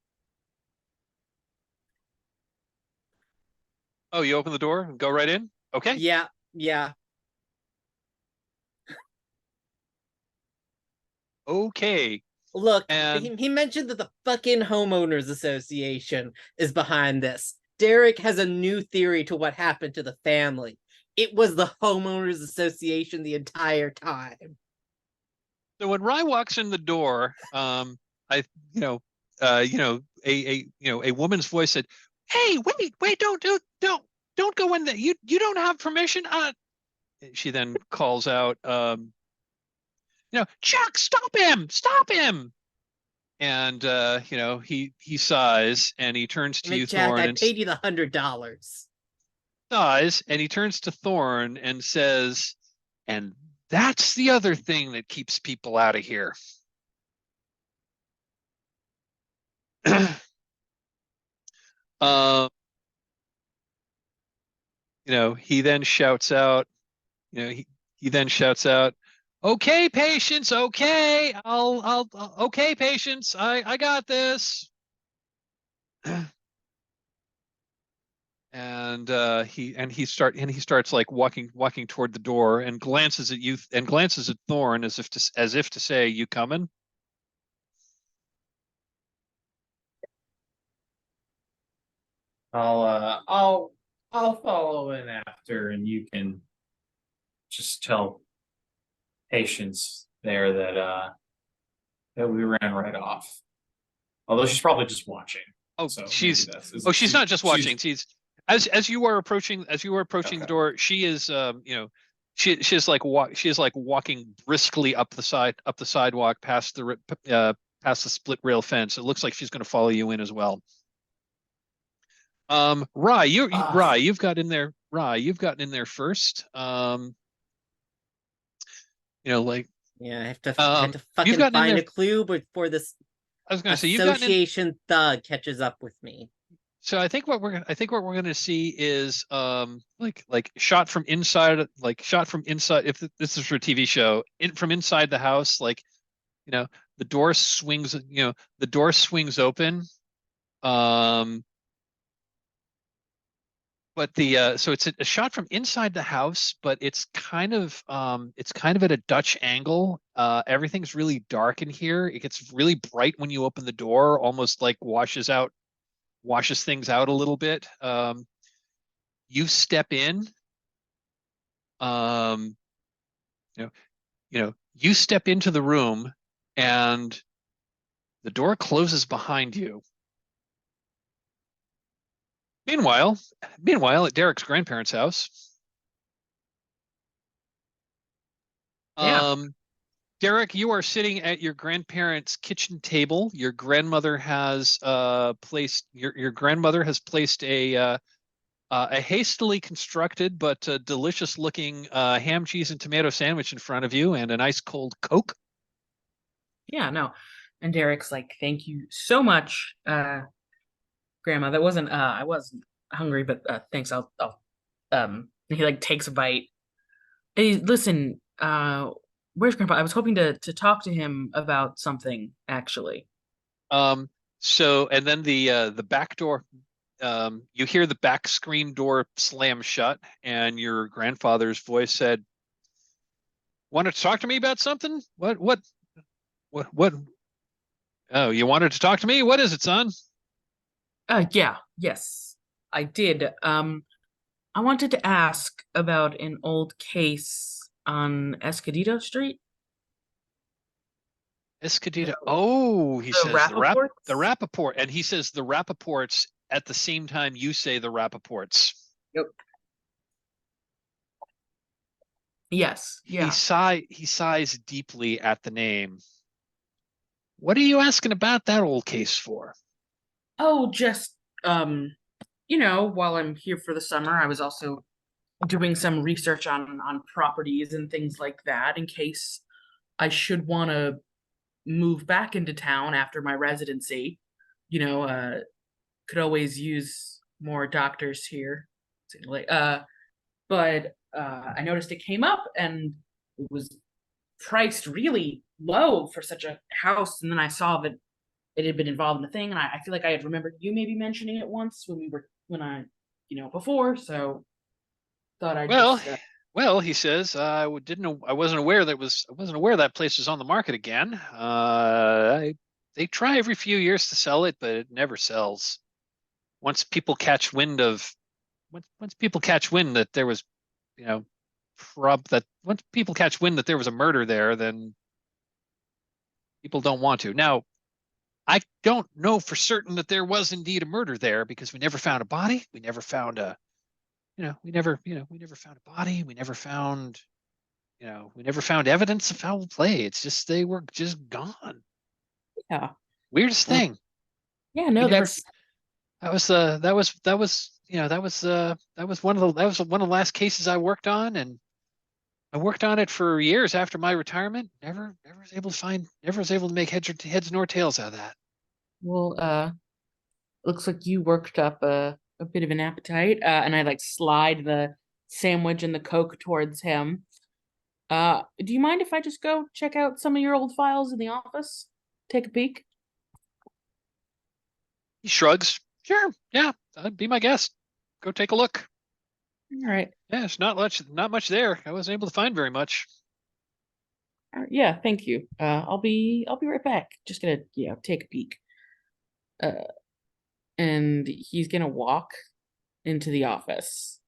Oh, you open the door and go right in? Okay. Yeah, yeah. Okay. Look, And he mentioned that the fucking homeowners association is behind this. Derek has a new theory to what happened to the family. It was the homeowners association the entire time. so when Rye walks in the door, a woman's voice said, "Hey, wait, don't go in there. You don't have permission." She then calls out, "Chuck, stop him!" And he sighs and he turns to I mean, you, Jack, Thorn, I and paid you the $100. sighs, and he turns to Thorn and says, "And that's the other thing that keeps people out of here." um, he then shouts out, he then shouts out, "Okay, Patience, okay, okay, Patience, I got this." And he starts like walking toward the door and glances at you and glances at Thorn as if to say, "You coming?" I'll I'll follow in after, and you can just tell Patience there that we ran right off. Although she's probably just watching. Oh, So she's maybe she's not just watching. She's as you are approaching Okay. the door, she is she's like walking briskly up the sidewalk past the split rail fence. It looks like she's going to follow you in as well. Rye, you've got in there. Rye, you've gotten in there first. Like Yeah, I have to fucking gotten in find there- a clue before this I was going to say you've gotten in. association thug catches up with me. So I think what we're gonna see is like shot from inside. If this is for a TV show, from inside the house, the door swings open. But so it's a shot from inside the house, but it's kind of at a Dutch angle. Everything's really dark in here. It gets really bright when you open the door, almost like washes things out a little bit. You step in. You step into the room, and the door closes behind you. Meanwhile, at Derek's grandparents' house, Yeah. Derek, you are sitting at your grandparents' kitchen table. Your grandmother has placed a hastily constructed but delicious-looking ham, cheese, and tomato sandwich in front of you, and an ice cold Coke. Yeah, no. And Derek's like, thank you so much, Grandma. That wasn't I wasn't hungry, but thanks. I'll he like takes a bite. Hey, listen, where's Grandpa? I was hoping to talk to him about something, actually. So and then the back door, you hear the back screen door slam shut, and your grandfather's voice said, "Wanted to talk to me about something? What? Oh, you wanted to talk to me? What is it, son?" Yes, I did. I wanted to ask about an old case on Escondido Street. Escondido. Oh, he The says Rappaports? the Rappaport, and he says the Rappaports at the same time you say the Rappaports. Yep. Yes. Yeah. He sighs deeply at the name. What are you asking about that old case for? Oh, just while I'm here for the summer, I was also doing some research on properties and things like that in case I should want to move back into town after my residency. Could always use more doctors here. But I noticed it came up and it was priced really low for such a house, and then I saw that it had been involved in the thing, and I feel like I had remembered you maybe mentioning it once before, so thought I'd Well, he says, I wasn't aware that place was on the market again. They try every few years to sell it, but it never sells. Once people catch wind that there was, once people catch wind that there was a murder there, then people don't want to. Now, I don't know for certain that there was indeed a murder there because we never found a body. We never found a body. We never found evidence of foul play. It's just they were just gone. Yeah. Weirdest thing. Yeah, no, that was one of the last cases I worked on, and I worked on it for years after my retirement. Never was able to make heads nor tails out of that. Well, looks like you worked up a bit of an appetite, and I slide the sandwich and the Coke towards him. Do you mind if I just go check out some of your old files in the office? Take a peek? He shrugs. Sure, yeah, be my guest. Go take a look. All right. Yeah, it's not much there. I wasn't able to find very much. Yeah, thank you. I'll be right back. Just gonna take a peek. And he's gonna walk into the office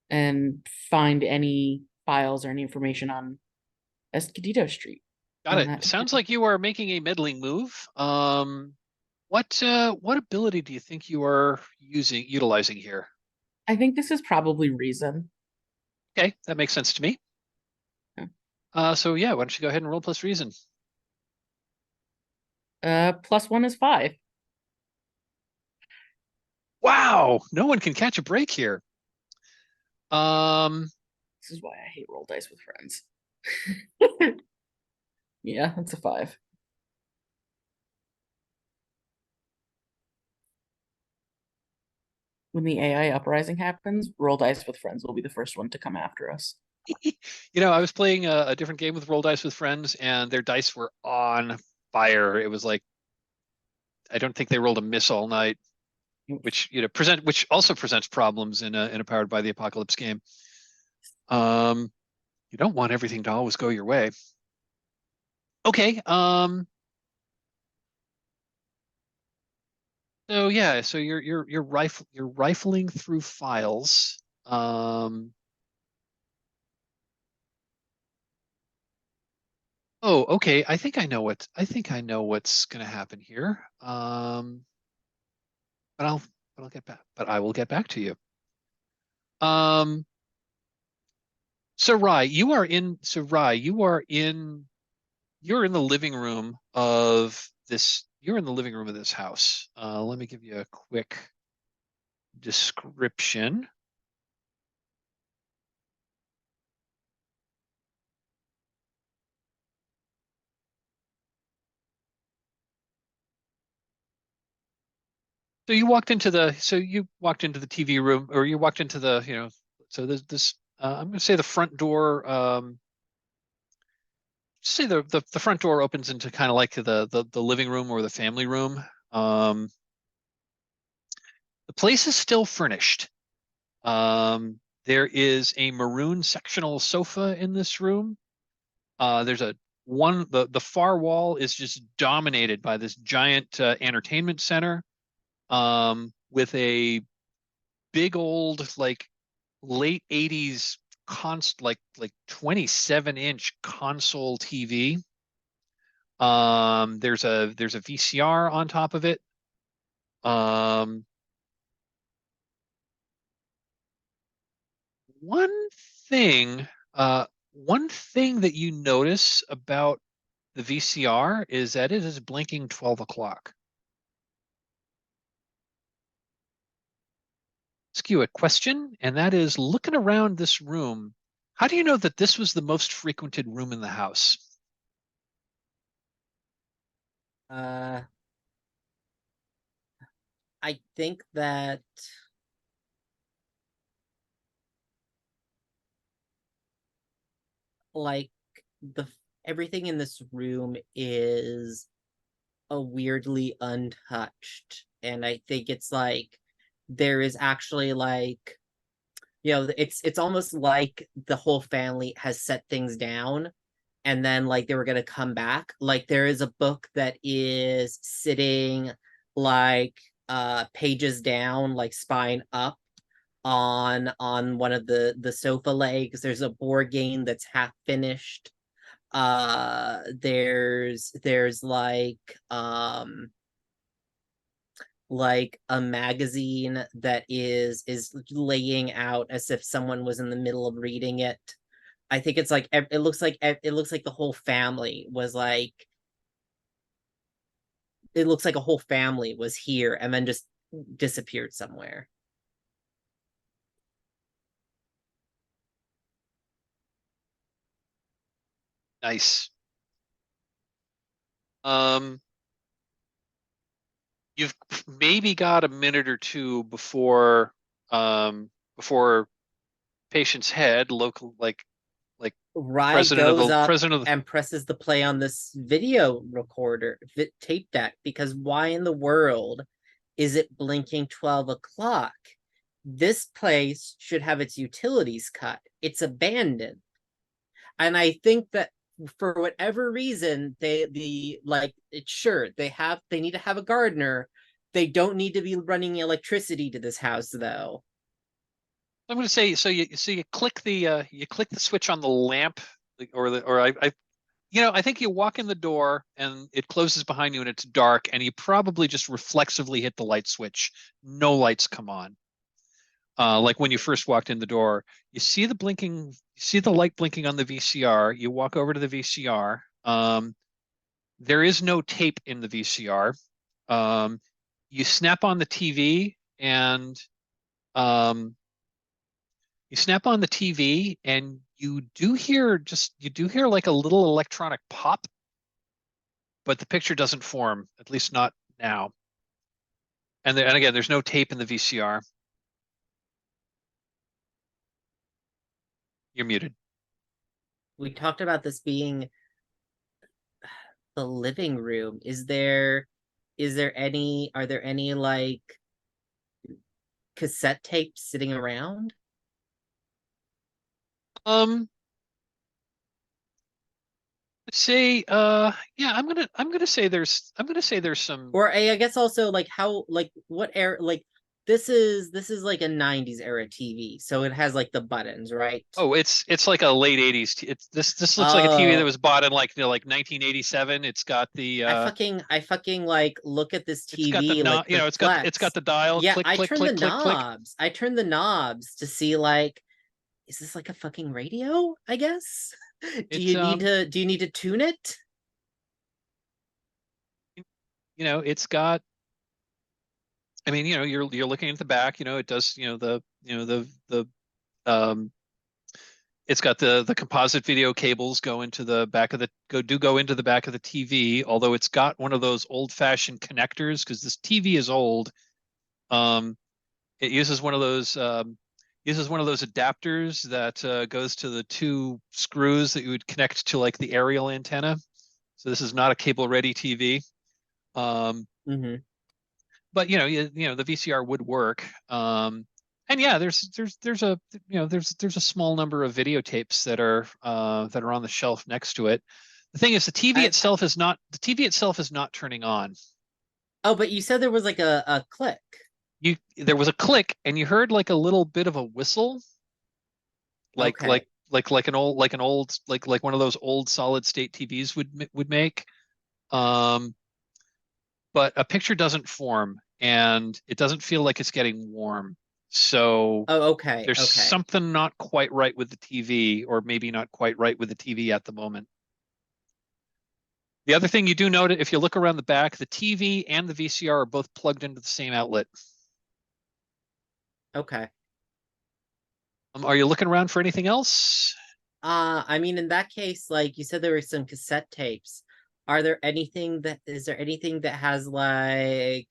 and find any files or any information on Escondido Street. Got on it. that Sounds particular- like you are making a meddling move. What ability do you think you are utilizing here? I think this is probably reason. Okay, that makes sense to me. Yeah. So yeah, why don't you go ahead and roll plus reason? +1 is 5. Wow, no one can catch a break here. This is why I hate roll dice with friends. Yeah, that's a 5. When the AI uprising happens, roll dice with friends will be the first one to come after us. I was playing a different game with roll dice with friends, and their dice were on fire. It was like, I don't think they rolled a miss all night, which which also presents problems in a Powered by the Apocalypse game. You don't want everything to always go your way. Okay. So yeah, so you're rifling through files. Oh, okay. I think I know what's gonna happen here. But I'll get back. But I will get back to you. So Rye, you're in the living room of this. You're in the living room of this house. Let me give you a quick description. So you walked into the TV room, or you walked into the. So there's this. I'm going to say the front door. Say the front door opens into kind of like the living room or the family room. The place is still furnished. There is a maroon sectional sofa in this room. There's the far wall is just dominated by this giant entertainment center, with a big old like late 80s like 27-inch console TV. There's a VCR on top of it. One thing, one thing that you notice about the VCR is that it is blinking 12 o'clock. Ask you a question, and that is, looking around this room, how do you know that this was the most frequented room in the house? I think that like everything in this room is a weirdly untouched, and I think it's like there is actually like it's almost like the whole family has set things down, and then like they were going to come back. Like there is a book that is sitting like pages down, like spine up on one of the sofa legs. There's a board game that's half finished. There's like a magazine that is laying out as if someone was in the middle of reading it. I think it's like it looks like the whole family was like, it looks like a whole family was here and then just disappeared somewhere. Nice. You've maybe got a minute or two before Patient's head, local like Rye president of goes the up president of the and presses the play on this video recorder, tape deck, because why in the world is it blinking 12 o'clock? This place should have its utilities cut. It's abandoned. And I think that for whatever reason, they need to have a gardener, They don't need to be running electricity to this house, though. I'm going to say so. You click the switch on the lamp, I think you walk in the door and it closes behind you and it's dark, and you probably just reflexively hit the light switch. No lights come on. Like when you first walked in the door, you see the light blinking on the VCR. You walk over to the VCR. There is no tape in the VCR. You snap on the TV and you do hear like a little electronic pop, but the picture doesn't form, at least not now. And again, there's no tape in the VCR. You're muted. We talked about this being the living room. Are there any like cassette tapes sitting around? Let's say yeah, I'm gonna say there's some, Or I guess also like how, like what era, like this is like a 90s era TV, so it has like the buttons, right? oh, it's like a late 80s. This looks like a TV that Oh. was bought in like 1987. It's got the I fucking like look at this it's got the TV like it's got the dial. Yeah, Click, I click, turn click, the click, click. knobs. I turn the knobs to see like, is this like a fucking radio? I guess. Do you need to tune it? It's got, I mean, you're looking at the back, it does, it's got the composite video cables go into the back of the go into the back of the TV, although it's got one of those old-fashioned connectors because this TV is old. It uses one of those adapters that goes to the two screws that you would connect to like the aerial antenna. So this is not a cable-ready TV. But the VCR would work. And yeah, there's a small number of videotapes that are on the shelf next to it. The thing is, the TV itself is not turning on. Oh, but you said there was like a click. There was a click, and you heard like a little bit of a whistle, like Okay. like one of those old solid state TVs would make. But a picture doesn't form, and it doesn't feel like it's getting warm. So Oh, okay. there's Okay. something not quite right with the TV, or maybe not quite right with the TV at the moment. The other thing you do note, if you look around the back, the TV and the VCR are both plugged into the same outlet. Okay. Are you looking around for anything else? I mean, in that case, like you said, there were some cassette tapes. Is there anything that has like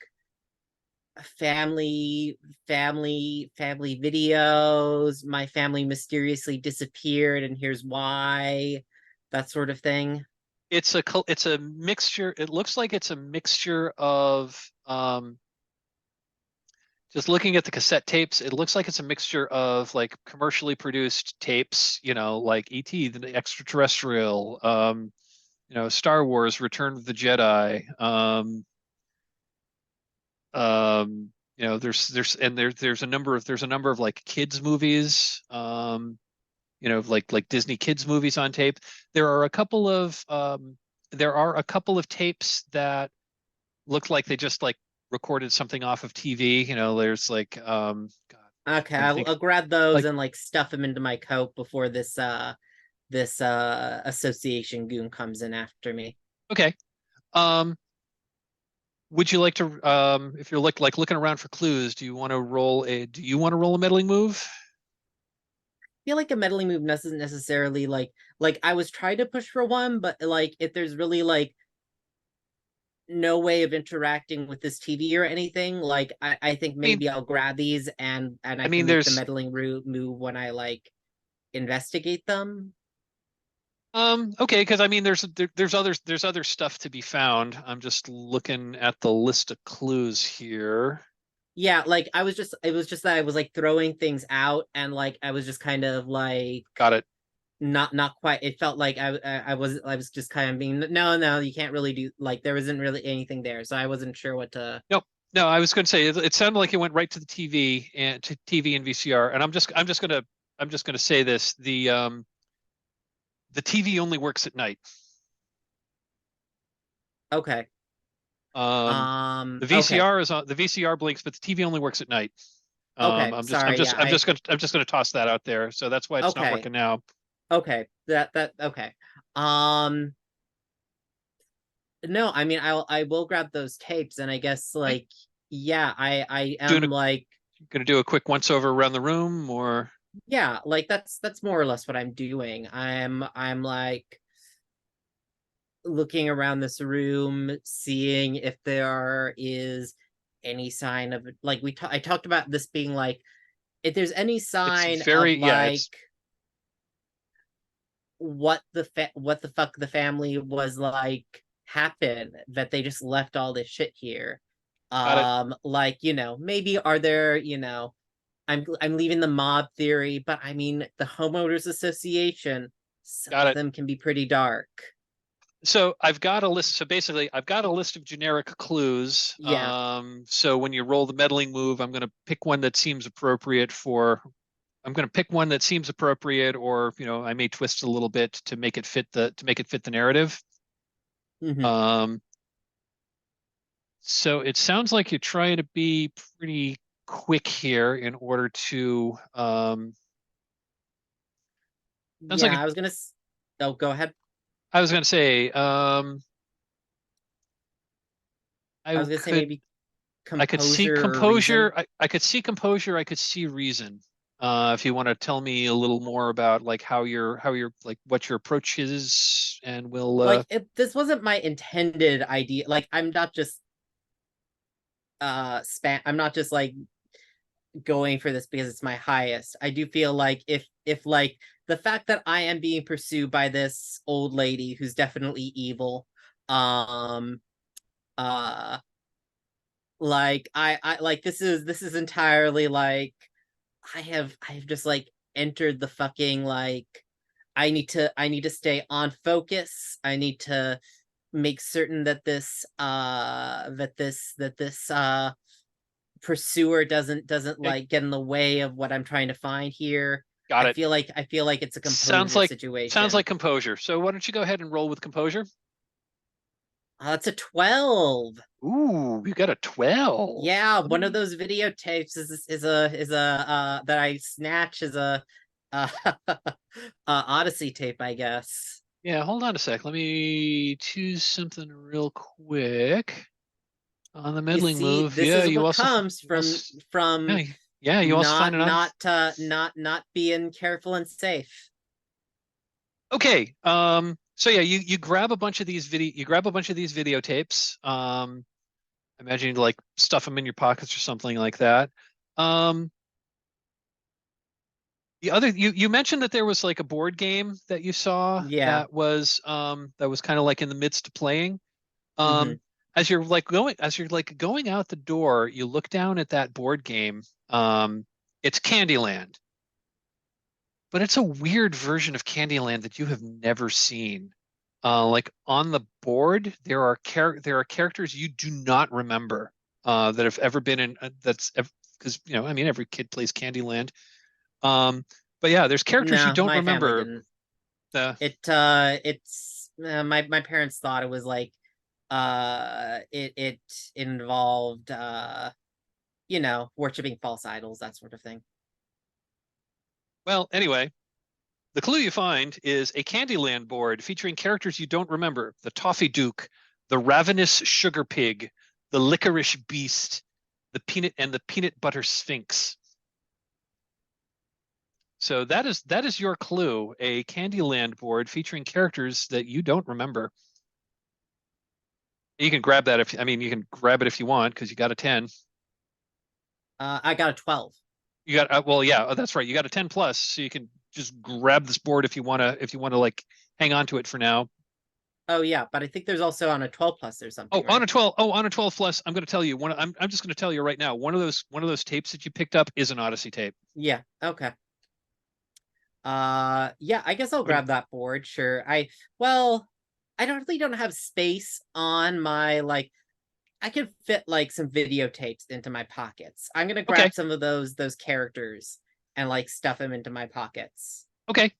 family videos? My family mysteriously disappeared, and here's why. That sort of thing. It's a mixture. It looks like it's a mixture of just looking at the cassette tapes, it looks like it's a mixture of like commercially produced tapes, like E.T. the Extraterrestrial, Star Wars, Return of the Jedi. There's a number of like kids movies, like Disney kids movies on tape. There are a couple of tapes that look like they just like recorded something off of TV. There's like God, Okay, I I'll grab those like- and like stuff them into my coat before this association goon comes in after me. Okay. Would you like to if you're like looking around for clues, do you want to roll a meddling move? I feel like a meddling move doesn't necessarily like I was trying to push for one, but like if there's really like no way of interacting with this TV or anything, like I think maybe I'll grab these and I can make the meddling move when I like investigate them. Okay, because I mean there's other stuff to be found. I'm just looking at the list of clues here. Yeah, like it was just that I was like throwing things out and like I was just kind of like Got it. Not quite. It felt like I was just kind of being no, you can't really do, like there wasn't really anything there, so I wasn't sure what to. Nope. No, I was going to say it sounded like it went right to the TV and to TV and VCR. And I'm just gonna say this: the TV only works at night. Okay. The Okay. VCR is on the VCR blinks, but the TV only works at night. Okay. Sorry. Yeah. I'm just gonna toss that out there. So that's why it's not Okay. working now. Okay. Okay. No, I mean I will grab those tapes, and I guess like yeah, I Doing am like gonna do a quick once over around the room, or yeah, like that's more or less what I'm doing. I'm like looking around this room, seeing if there is any sign of like I talked about this being like if there's any sign it's very of yeah. like It's what the fuck the family was like happened that they just left all this shit here. got it. Like, you know, maybe are there, you know, I'm leaving the mob theory, but I mean the homeowners association, some Got of it. them can be pretty dark. So I've got a list. So basically, I've got a list of generic clues. Yeah. So when you roll the meddling move, I'm going to pick one that seems appropriate for. I'm going to pick one that seems appropriate, or I may twist a little bit to make it fit the narrative. Mhm. So it sounds like you're trying to be pretty quick here in order to. Sounds like Yeah, I was gonna. Oh, go ahead. I was going to say. I was gonna say maybe I could see composure or reason. composure. I could see composure. I could see reason. If you want to tell me a little more about like how you're like what your approach is, and we'll Like, if this wasn't my intended idea, like I'm not just I'm not just like going for this because it's my highest. I do feel like if like the fact that I am being pursued by this old lady who's definitely evil, um uh like I like this is entirely like I've just like entered the fucking like I need to stay on focus. I need to make certain that this pursuer doesn't okay, like get in the way of what I'm trying to find here. got it. I feel like it's a Sounds composure sounds situation. like composure. So why don't you go ahead and roll with composure? That's a 12. Ooh, you got a 12. Yeah, Let one of me- those videotapes is a that I snatch as a uh, Odyssey tape, I guess. Yeah, hold on a sec. Let me choose something real quick on the You meddling see, move. this Yeah, is you what also comes you also from yeah, you also find enough. not being careful and safe. Okay. So yeah, you grab a bunch of these videotapes. I imagine you like stuff them in your pockets or something like that. Um, the other you mentioned that there was like a board game that you saw Yeah. that was kind of like in the midst of playing. Hmm. Um, as you're like going out the door, you look down at that board game. It's Candyland, but it's a weird version of Candyland that you have never seen. Like on the board, there are characters you do not remember that have ever been in that's because I mean every kid plays Candyland. But yeah, there's characters you No, don't my family remember. didn't. Uh, It's my parents thought it was like it involved you know, worshiping false idols, that sort of thing. well, anyway, the clue you find is a Candyland board featuring characters you don't remember: the Toffee Duke, the Ravenous Sugar Pig, the Licorice Beast, the Peanut Butter Sphinx. So that is your clue, a Candyland board featuring characters that you don't remember. You can grab that if I mean you can grab it if you want because you got a 10. I got a 12. You got well yeah, that's right. You got a 10 plus, so you can just grab this board if you want to like hang on to it for now. Oh yeah, but I think there's also on a 12 plus there's something, right? On a 12 plus, I'm going to tell you I'm just going to tell you right now. One of those tapes that you picked up is an Odyssey tape. Yeah, okay. Yeah, I guess I'll grab that board, sure. Well, I don't really don't have space on my like I can fit like some videotapes into my pockets. I'm gonna Okay. grab some of those characters and like stuff them into my pockets. Okay.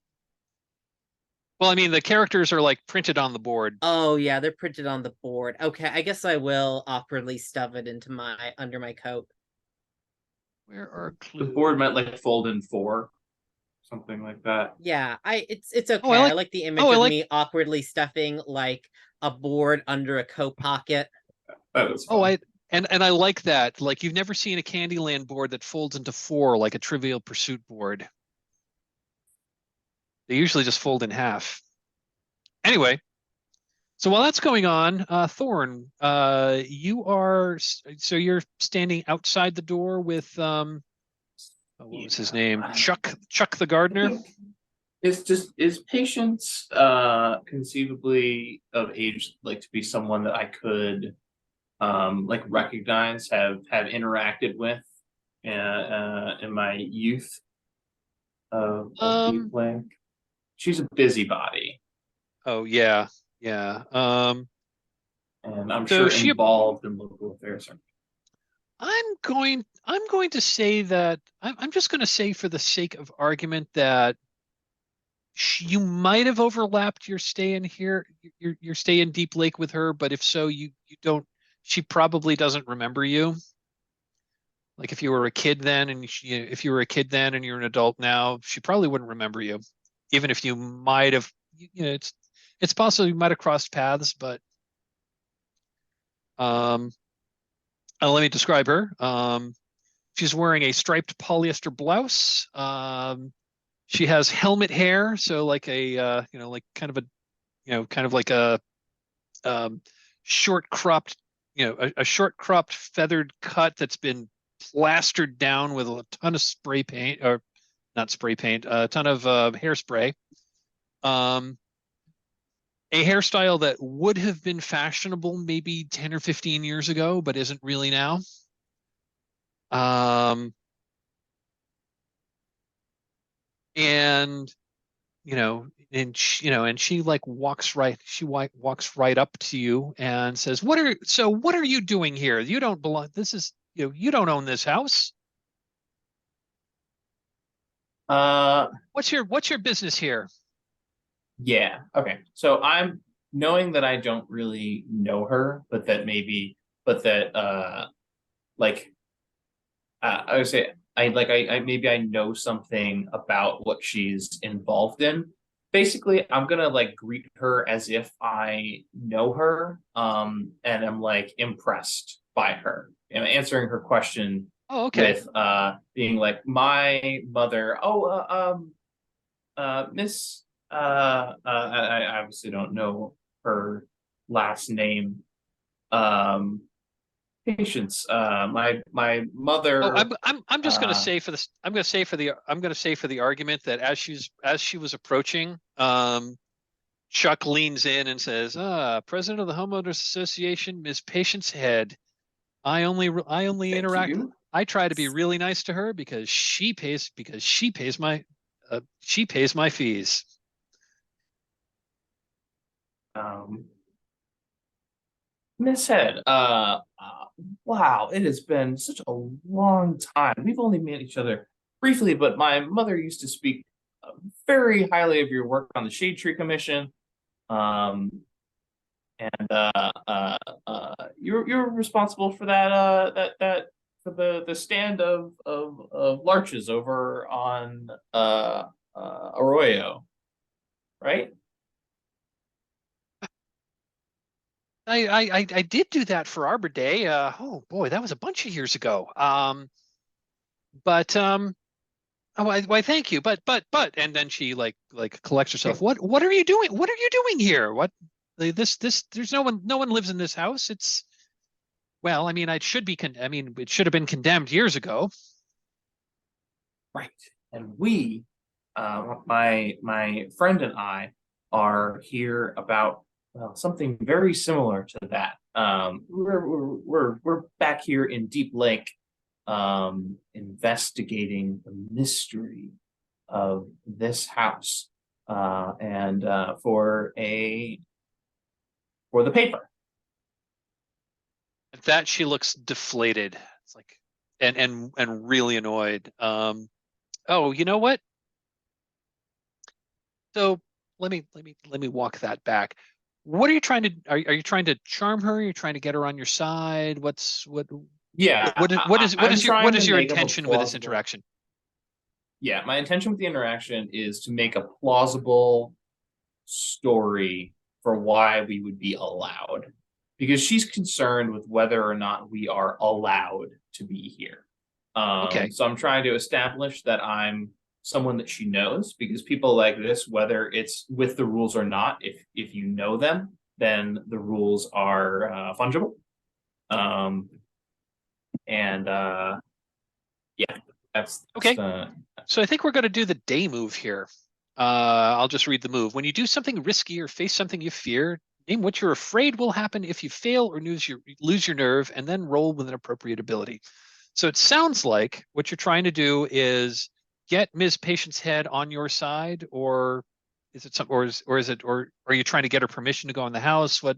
Well, I mean, the characters are like printed on the board. Oh yeah, they're printed on the board. Okay, I guess I will awkwardly stuff it into my under my coat. Where are The clues? board might like fold in four, something like that. Yeah, it's okay. Oh, I I like- like the image oh, I of like- me awkwardly stuffing like a board under a coat pocket. That was Oh, fun. and I like that. Like you've never seen a Candyland board that folds into four like a Trivial Pursuit board. They usually just fold in half. Anyway, so while that's going on, Thorn, you are so you're standing outside the door with what was his name? Chuck the gardener. Is Patience conceivably of age like to be someone that I could like recognize, have interacted with in my youth of Deep Lake? She's a busybody. Oh yeah. And I'm So sure she- involved in local affairs. I'm going to say that I'm just going to say for the sake of argument that you might have overlapped your stay in here, your stay in Deep Lake with her, but if so, you don't. She probably doesn't remember you. Like if you were a kid then, and if you were a kid then and you're an adult now, she probably wouldn't remember you, even if you might have. It's possible you might have crossed paths, but let me describe her. She's wearing a striped polyester blouse. She has helmet hair, so like a like kind of a kind of like a short cropped a short cropped feathered cut that's been plastered down with a ton of spray paint, or not spray paint, a ton of hairspray. A hairstyle that would have been fashionable maybe 10 or 15 years ago, but isn't really now. And she like walks right up to you and says, what are you doing here? You don't belong. This is, you don't own this house. What's your business here? Yeah. Okay. So I'm knowing that I don't really know her, but that like I would say I maybe I know something about what she's involved in. Basically, I'm gonna like greet her as if I know her, and I'm like impressed by her. And answering her question Oh, okay. with being like my mother. Miss I obviously don't know her last name. Patience. My mother. Oh, I'm just going to uh, say for this. I'm going to say for the argument that as she was approaching, Chuck leans in and says, President of the Homeowners Association, Ms. Patience Head. I only Thank interact. you. I try to be really nice to her because she pays my fees. Miss Head. Wow, it has been such a long time. We've only met each other briefly, but my mother used to speak very highly of your work on the Shade Tree Commission. And you're responsible for that for the stand of larches over on Arroyo, right? I did do that for Arbor Day. Oh boy, that was a bunch of years ago. But oh, why thank you. But and then she like collects herself. What are you doing? What are you doing here? What this there's no one lives in this house. It's well, I mean, it should have been condemned years ago. Right. And we, my friend and I, are here about something very similar to that. We're back here in Deep Lake, investigating the mystery of this house, and for the paper. At that, she looks deflated. It's like, and really annoyed. Oh, you know what? So let me walk that back. What are you trying to, are you trying to charm her? Are you trying to get her on your side? Yeah, What I'm is trying to your make up a intention with this plausible- interaction? Yeah, my intention with the interaction is to make a plausible story for why we would be allowed, because she's concerned with whether or not we are allowed to be here. Okay. So I'm trying to establish that I'm someone that she knows, because people like this, whether it's with the rules or not, if you know them, then the rules are fungible. Yeah, that's Okay. the So I think we're going to do the day move here. I'll just read the move. When you do something risky or face something you fear, name what you're afraid will happen if you fail or lose your nerve, and then roll with an appropriate ability. So it sounds like what you're trying to do is get Ms. Patient's head on your side, or is it some, or are you trying to get her permission to go in the house? What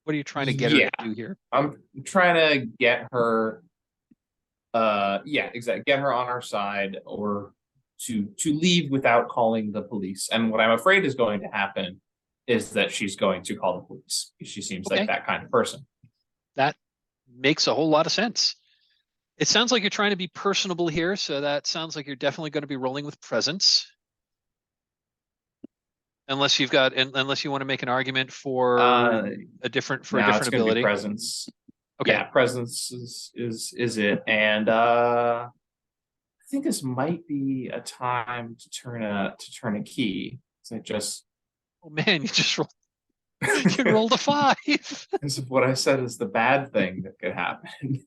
are you trying to get her to do here? I'm trying to get her yeah, exactly, get her on our side, or to leave without calling the police. And what I'm afraid is going to happen is that she's going to call the police. She seems Okay. like that kind of person. That makes a whole lot of sense. It sounds like you're trying to be personable here, so that sounds like you're definitely going to be rolling with presence. Unless you want to make an argument for a different It's ability. Be presence. Okay. Yeah, presence is it. And I think this might be a time to turn a key. So Oh man, you just rolled you rolled a 5. This is what I said is the bad thing that could happen.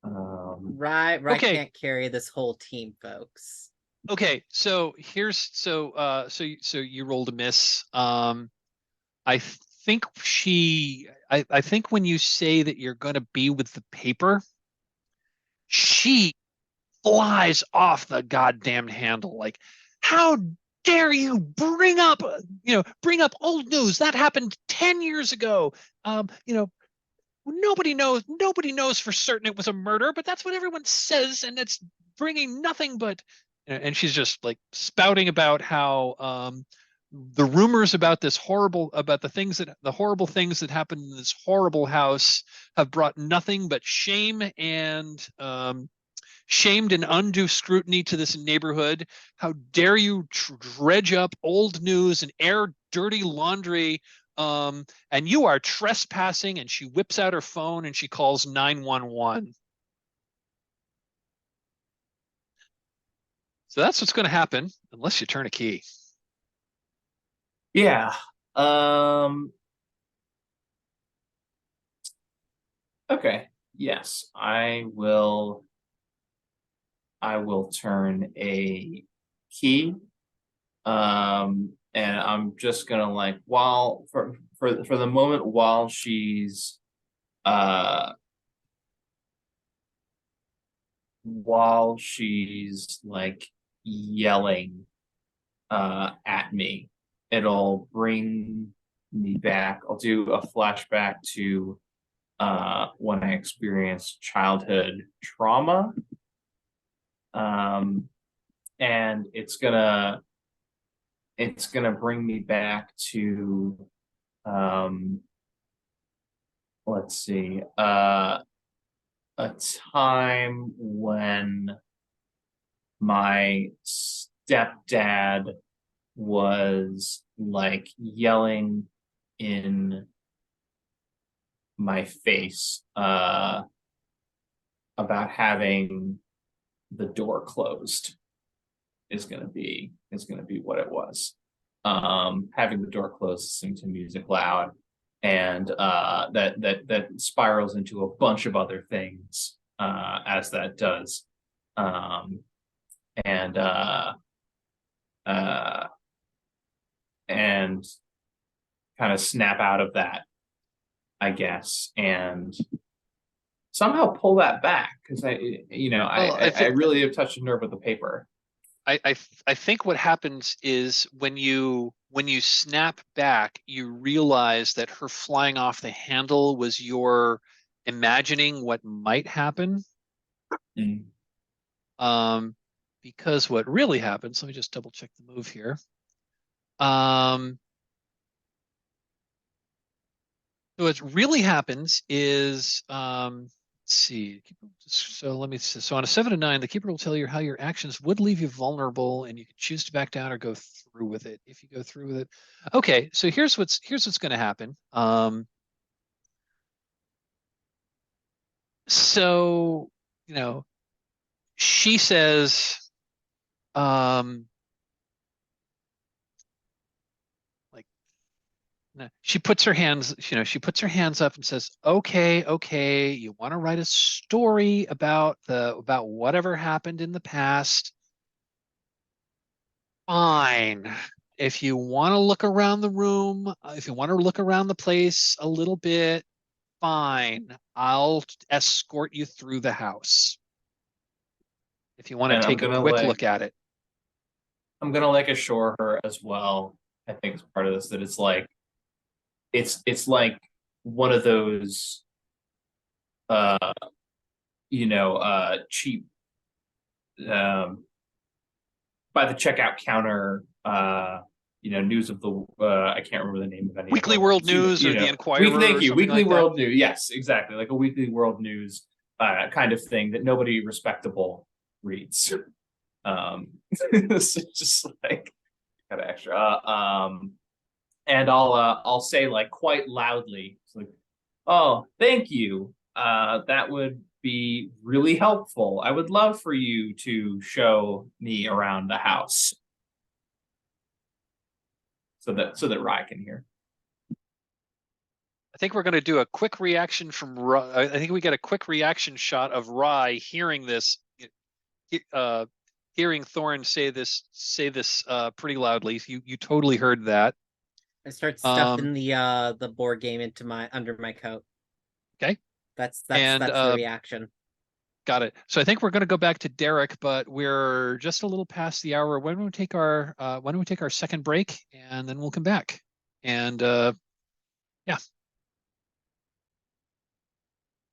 Right, okay. Can't carry this whole team, folks. Okay, so here's so you rolled a miss. I think I think when you say that you're going to be with the paper, she flies off the goddamn handle. Like, how dare you bring up old news that happened 10 years ago? Nobody knows for certain it was a murder, but that's what everyone says, and it's bringing nothing but. And she's just like spouting about how the rumors about the horrible things that happened in this horrible house have brought nothing but shame and shamed and undue scrutiny to this neighborhood. How dare you dredge up old news and air dirty laundry, and you are trespassing. And she whips out her phone and she calls 911. So that's what's going to happen unless you turn a key. Yeah. Okay. Yes, I will turn a key. And I'm just gonna like, while for the moment while she's like yelling at me, it'll bring me back. I'll do a flashback to when I experienced childhood trauma. And it's gonna bring me back to let's see, a time when my stepdad was like yelling in my face about having the door closed is gonna be what it was. Having the door closed, listening to music loud, and that spirals into a bunch of other things as that does. And kind of snap out of that, I guess, and somehow pull that back, because I really have touched a nerve with the paper. I think what happens is when you snap back, you realize that her flying off the handle was your imagining what might happen. Mm. Because what really happens, let me just double check the move here. So what really happens is, let's see. So let me. So on a 7 to 9, the keeper will tell you how your actions would leave you vulnerable, and you can choose to back down or go through with it. If you go through with it, okay. So here's what's going to happen. So she says, like, she puts her hands, she puts her hands up and says, okay, you want to write a story about whatever happened in the past. Fine. If you want to look around the room, if you want to look around the place a little bit, fine. I'll escort you through the house. If you want to And take a quick look at it. I'm gonna assure her as well. I think as part of this that it's like one of those cheap by the checkout counter news of the I can't remember the name of any Weekly of World News or the Inquirer. Thank you. Or Weekly like World News. Yes, exactly. Like a Weekly World News kind of thing that nobody respectable reads. It's just like kind of extra. And I'll say like quite loudly, it's like, oh, thank you. That would be really helpful. I would love for you to show me around the house. So that Rye can hear. I think we're going to do a quick reaction from Rye. I think we get a quick reaction shot of Rye hearing this, hearing Thorn say this pretty loudly. You totally heard that. I start stuffing the board game into under my coat. Okay. That's the reaction. Got it. So I think we're going to go back to Derek, but we're just a little past the hour. Why don't we take our second break, and then we'll come back. And yeah.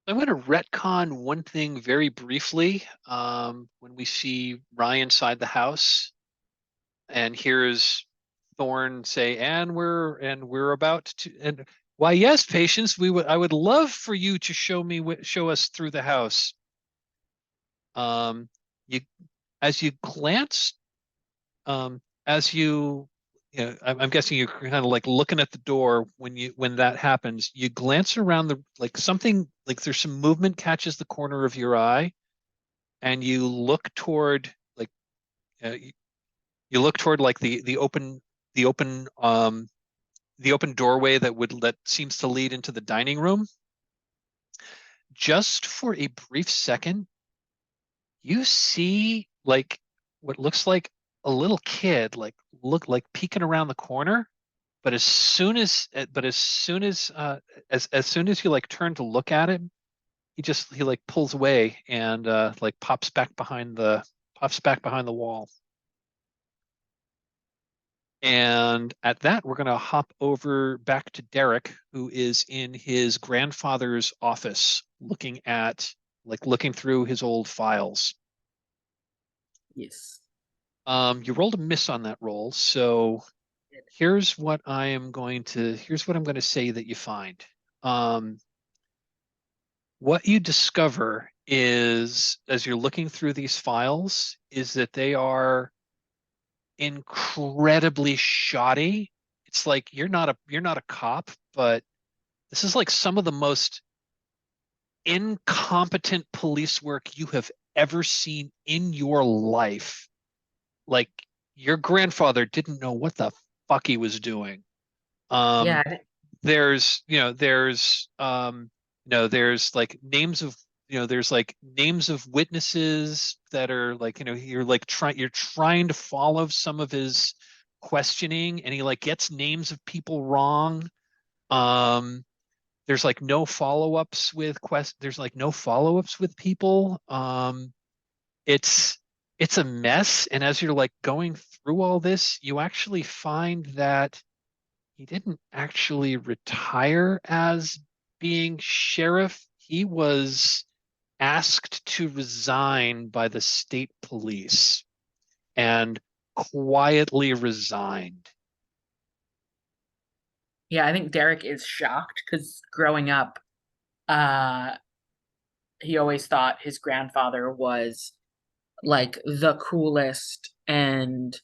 I'm going to retcon one thing very briefly. When we see Rye inside the house, and here's Thorn say, and we're about to, and why, yes, Patience, I would love for you to show us through the house. As you glance, I'm guessing you're kind of like looking at the door when that happens. You glance around something like there's some movement catches the corner of your eye, and you look toward like the open doorway that seems to lead into the dining room. Just for a brief second, you see like what looks like a little kid look like peeking around the corner, but as soon as you like turn to look at him, he like pulls away and like pops back behind the wall. And at that, we're going to hop over back to Derek, who is in his grandfather's office looking through his old files. Yes. You rolled a miss on that roll, so here's what I'm going to say that you find. What you discover is, as you're looking through these files, is that they are incredibly shoddy. It's like you're not a cop, but this is like some of the most incompetent police work you have ever seen in your life. Like your grandfather didn't know what the fuck he was doing. Yeah. There's like names of there's like names of witnesses that are like you're trying to follow some of his questioning, and he like gets names of people wrong. There's like no follow-ups with people. It's a mess, and as you're like going through all this, you actually find that he didn't actually retire as being sheriff. he was asked to resign by the state police and quietly resigned. Yeah, I think Derek is shocked because growing up, he always thought his grandfather was like the coolest and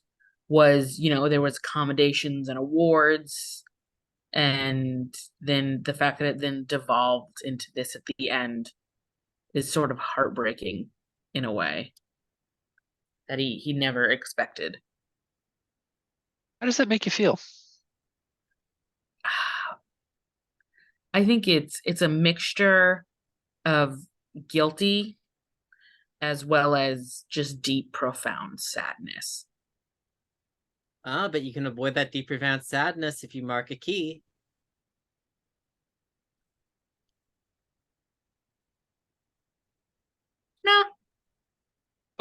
was, there was accommodations and awards. And then the fact that it then devolved into this at the end is sort of heartbreaking in a way that he never expected. How does that make you feel? I think it's a mixture of guilty as well as just deep, profound sadness. But you can avoid that deep, profound sadness if you mark a key. No.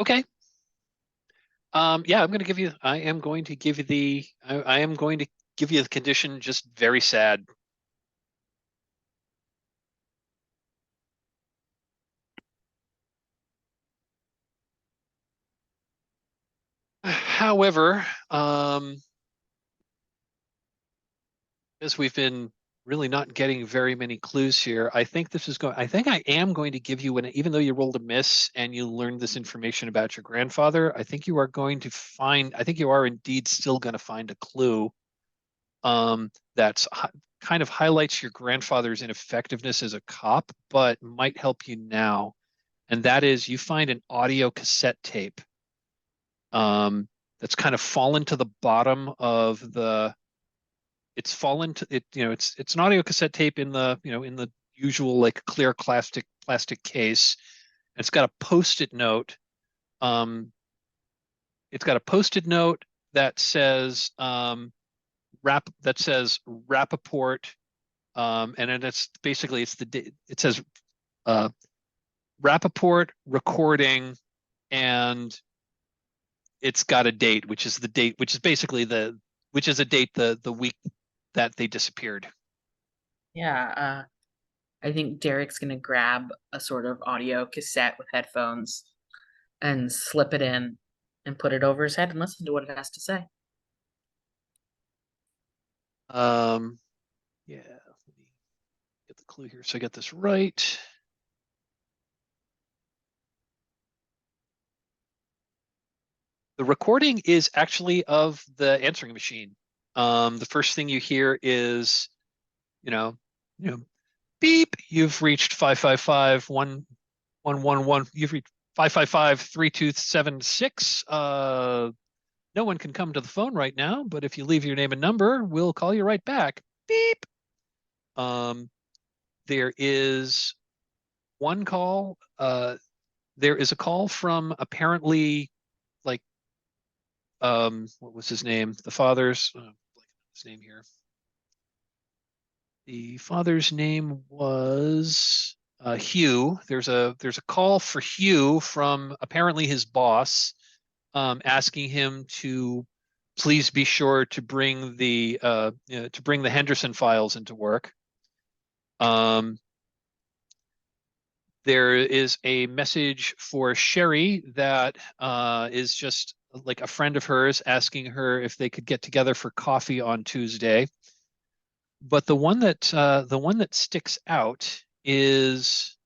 Okay. Yeah, I am going to give you the condition just very sad. However, as we've been really not getting very many clues here, I think I am going to give you even though you rolled a miss and you learned this information about your grandfather, I think you are indeed still going to find a clue that's kind of highlights your grandfather's ineffectiveness as a cop, but might help you now. And that is you find an audio cassette tape that's kind of fallen to the bottom of it's an audio cassette tape in the usual like clear plastic case. It's got a post-it note. It's got a post-it note that says Rappaport, and then it's basically it says Rappaport recording, and it's got a date, which is a date the week that they disappeared. Yeah, I think Derek's gonna grab a sort of audio cassette with headphones and slip it in and put it over his head and listen to what it has to say. Yeah, let me get the clue here so I get this right. The recording is actually of the answering machine. The first thing you hear is, beep, you've reached 555-1111. You've reached 555-3276. No one can come to the phone right now, but if you leave your name and number, we'll call you right back. Beep. There is one call. There is a call from apparently like what was his name? The father's his name here. The father's name was Hugh. There's a call for Hugh from apparently his boss, asking him to please be sure to bring the Henderson files into work. There is a message for Sherry that is just like a friend of hers asking her if they could get together for coffee on Tuesday. But the one that sticks out is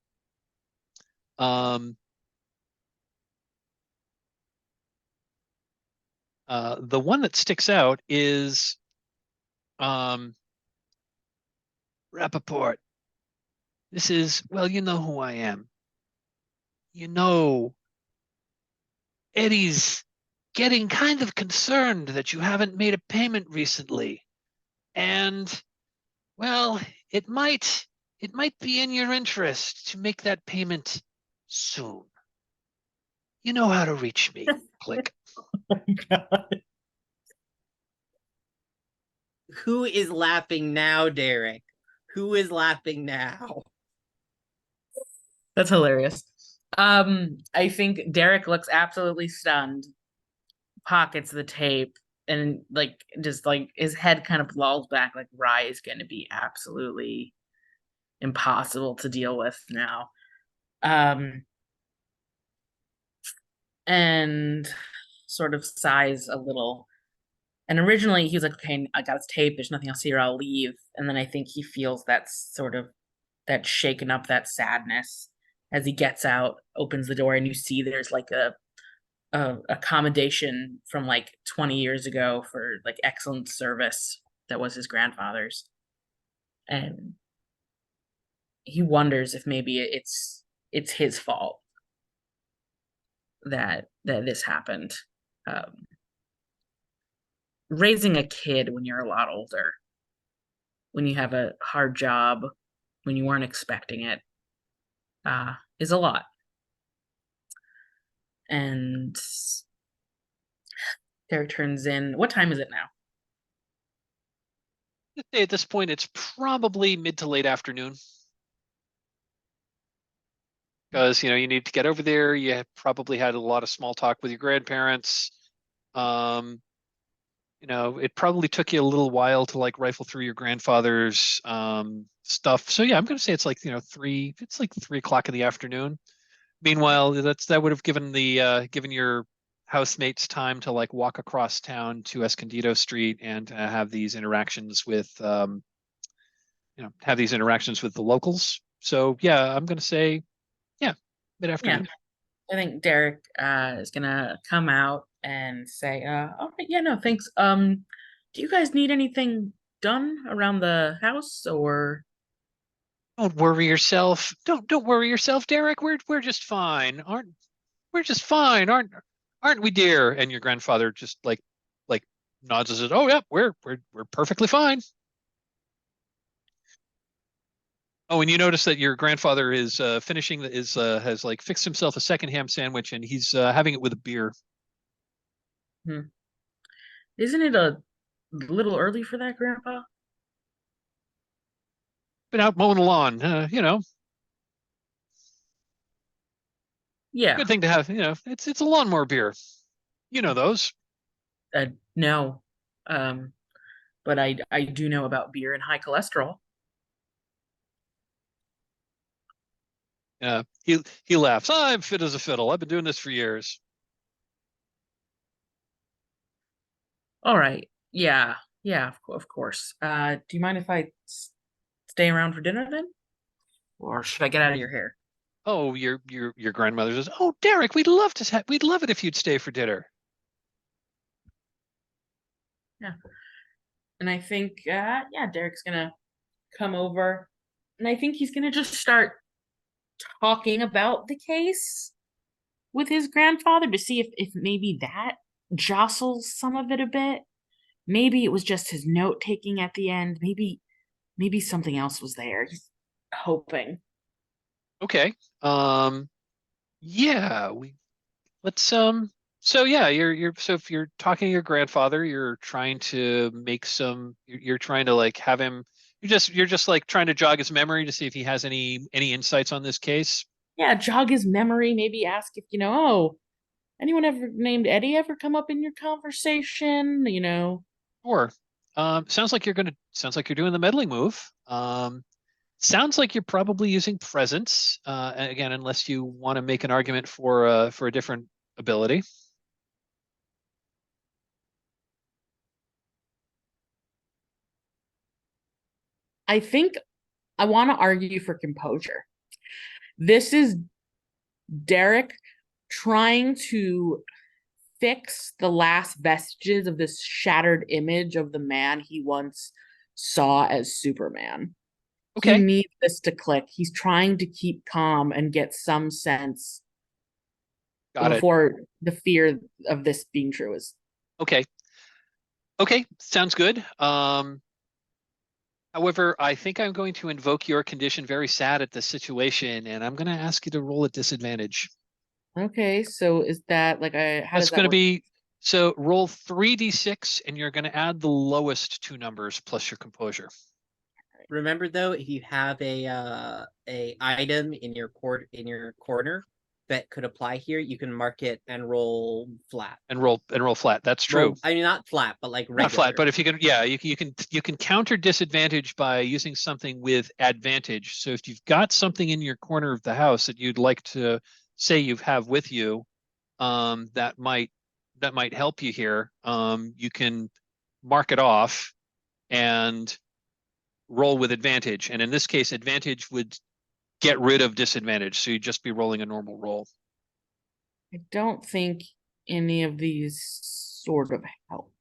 the one that sticks out is Rappaport. This is, well, you know who I am. You know, Eddie's getting kind of concerned that you haven't made a payment recently. And, well, it might be in your interest to make that payment soon. You know how to reach me. Click. Oh my God. Who is laughing now, Derek? Who is laughing now? That's hilarious. I think Derek looks absolutely stunned, pockets the tape, and just like his head kind of lolls back, like Rye is going to be absolutely impossible to deal with now. And sort of sighs a little. And originally he was like, okay, I got his tape, there's nothing else here, I'll leave. And then I think he feels that sort of that shaken up, that sadness as he gets out, opens the door, and you see there's like a accommodation from like 20 years ago for like excellent service that was his grandfather's. And he wonders if maybe it's his fault that this happened. Raising a kid when you're a lot older, when you have a hard job, when you weren't expecting it, is a lot. And Derek turns in. What time is it now? At this point, it's probably mid to late afternoon. Because, you need to get over there. You probably had a lot of small talk with your grandparents. It probably took you a little while to like rifle through your grandfather's stuff. So yeah, I'm going to say it's like, 3:00 in the afternoon. Meanwhile, that would have given given your housemates time to like walk across town to Escondido Street and have these interactions with the locals. So yeah, I'm going to say, yeah, mid-afternoon. Yeah. I think Derek is gonna come out and say, all right, yeah, no, thanks. Do you guys need anything done around the house, or Don't worry yourself. Don't worry yourself, Derek. We're just fine. We're just fine, aren't we, dear? And your grandfather just like nods and says, "Oh yeah, we're perfectly fine." Oh, and you notice that your grandfather is has like fixed himself a second ham sandwich, and he's having it with a beer. isn't it a little early for that, Grandpa? Been out mowing the lawn, Yeah. good thing to have. It's a lawnmower beer. You know those. No. But I do know about beer and high cholesterol. He laughs. I'm fit as a fiddle. I've been doing this for years. All right. Yeah. Yeah, of course. Do you mind if I stay around for dinner then? Or should I get out of your hair? Oh, your grandmother says, "Oh, Derek, we'd love it if you'd stay for dinner." Yeah. And I think yeah, Derek's gonna come over, and I think he's gonna just start talking about the case with his grandfather to see if maybe that jostles some of it a bit. Maybe it was just his note taking at the end. Maybe something else was there. He's hoping. Okay. Yeah, let's so yeah, so if you're talking to your grandfather, you're trying to make you're trying to like have him you're just like trying to jog his memory to see if he has any insights on this case. Yeah, jog his memory, maybe ask if, oh, anyone ever named Eddie ever come up in your conversation, Or sounds like you're doing the meddling move. Sounds like you're probably using presence, again, unless you want to make an argument for a different ability. I think I want to argue for composure. This is Derek trying to fix the last vestiges of this shattered image of the man he once saw as Superman. Okay. He needs this to click. He's trying to keep calm and get some sense before the fear of this being true is. Okay. Okay, sounds good. However, I think I'm going to invoke your condition very sad at this situation, and I'm going to ask you to roll at disadvantage. Okay, so is that like That's going to be so roll 3d6, and you're going to add the lowest two numbers plus your composure. Remember though, if you have a item in your corner, that could apply here, you can mark it and roll flat. And roll flat. That's true. I mean, not flat, but like regular. Not flat, but if you can, yeah, you can counter disadvantage by using something with advantage. So if you've got something in your corner of the house that you'd like to say you have with you, that might help you here. You can mark it off and roll with advantage. And in this case, advantage would get rid of disadvantage. So you'd just be rolling a normal roll. I don't think any of these sort of help.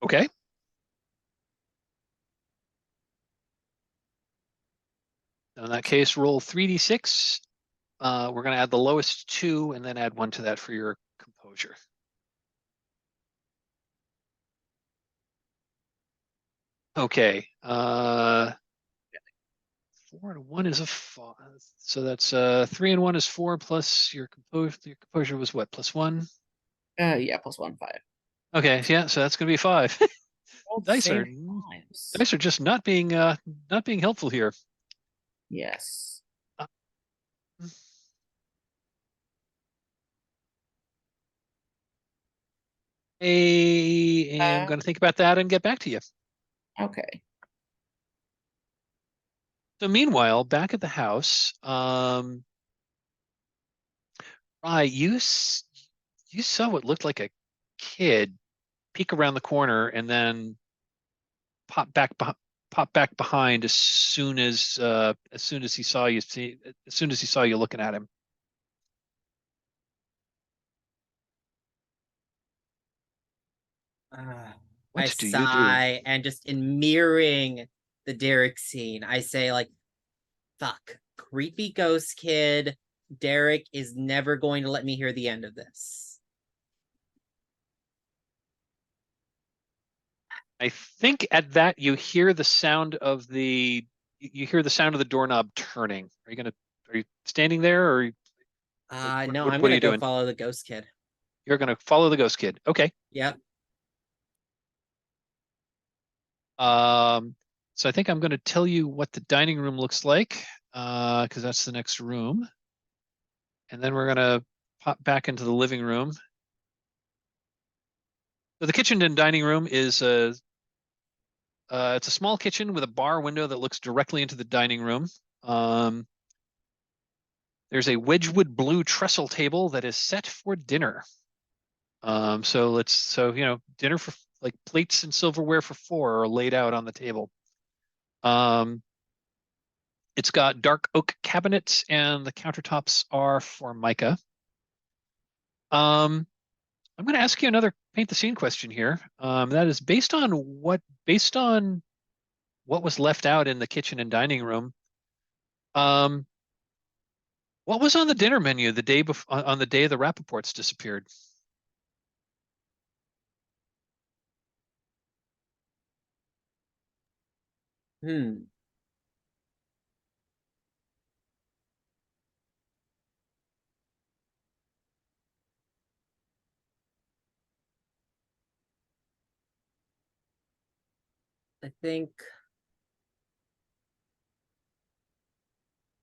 Okay. In that case, roll 3d6. We're going to add the lowest 2 and then add 1 to that for your composure. Okay. 4 and 1 is a 5. So that's 3 and 1 is 4 plus your composure. Your composure was what? +1? Yeah, +1, 5. Okay, yeah, so that's gonna be 5. Dice are Fives. dice are just not being helpful here. Yes. I am going to think about that and get back to you. Okay. So meanwhile, back at the house, Rye, you saw what looked like a kid peek around the corner and then pop back behind as soon as he saw you looking at him. I What do you do? sigh, and just in mirroring the Derek scene, I say like, fuck, creepy ghost kid. Derek is never going to let me hear the end of this. I think at that you hear the sound of the doorknob turning. Are you standing there, or No, what I'm are gonna you go doing? follow the ghost kid. You're gonna follow the ghost kid. Okay. Yep. So I think I'm gonna tell you what the dining room looks like, because that's the next room. And then we're gonna pop back into the living room. So the kitchen and dining room is it's a small kitchen with a bar window that looks directly into the dining room. There's a Wedgwood blue trestle table that is set for dinner. So dinner for like plates and silverware for 4 are laid out on the table. It's got dark oak cabinets and the countertops are formica. I'm going to ask you another paint the scene question here. That is based on what was left out in the kitchen and dining room. What was on the dinner menu the day on the day the Rappaports disappeared? I think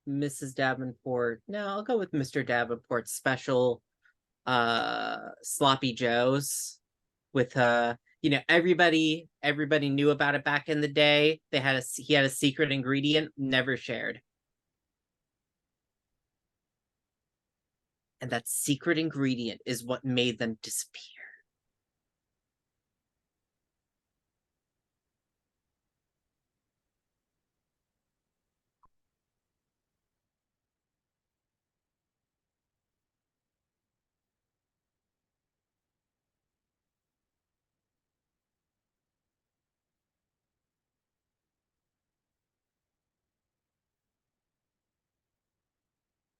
Mrs. Davenport. No, I'll go with Mr. Davenport's special sloppy joes with everybody knew about it back in the day. He had a secret ingredient never shared. And that secret ingredient is what made them disappear.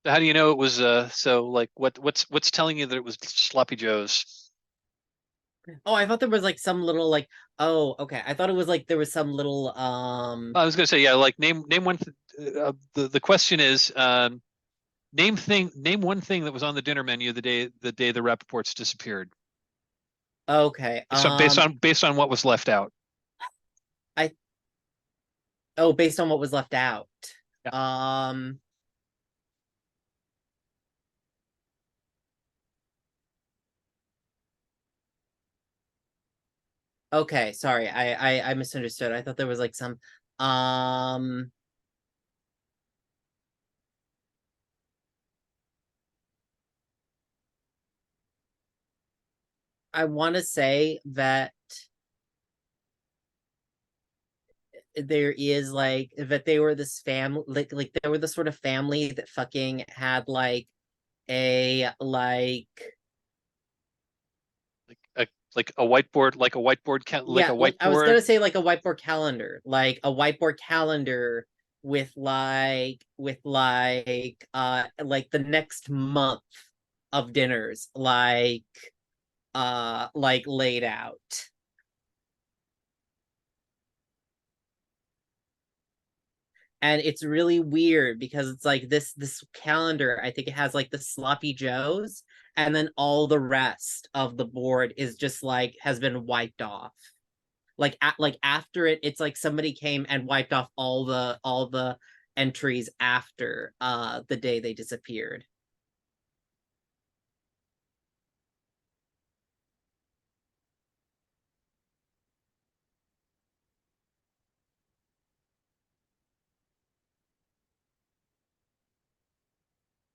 How do you know it was so like what's telling you that it was sloppy joes? Oh, I thought there was like some little like, oh, okay. I thought it was like there was some little I was gonna say, yeah, like name one. The question is name one thing that was on the dinner menu the day the Rappaports disappeared. Okay. Based on what was left out. Oh, based on what was left out. Yeah. Okay, sorry, I misunderstood. I thought there was like some I want to say that there is like that they were this family, like they were the sort of family that fucking had like a like like a whiteboard, like a whiteboard, like a yeah, like I was gonna whiteboard. say like a whiteboard calendar, like a whiteboard calendar with like the next month of dinners like laid out. And it's really weird because it's like this calendar, I think it has like the sloppy joes, and then all the rest of the board is just like has been wiped off. Like after it's like somebody came and wiped off all the entries after the day they disappeared.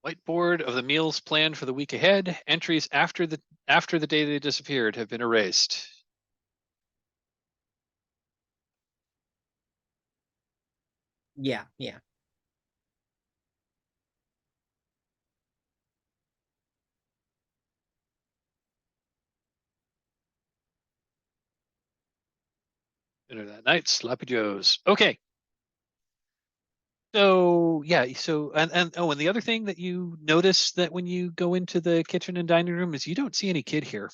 Whiteboard of the meals planned for the week ahead. Entries after the day they disappeared have been erased. Yeah, yeah. Dinner that night, sloppy joes. Okay. So yeah, so and oh, and the other thing that you notice that when you go into the kitchen and dining room is you don't see any kid here.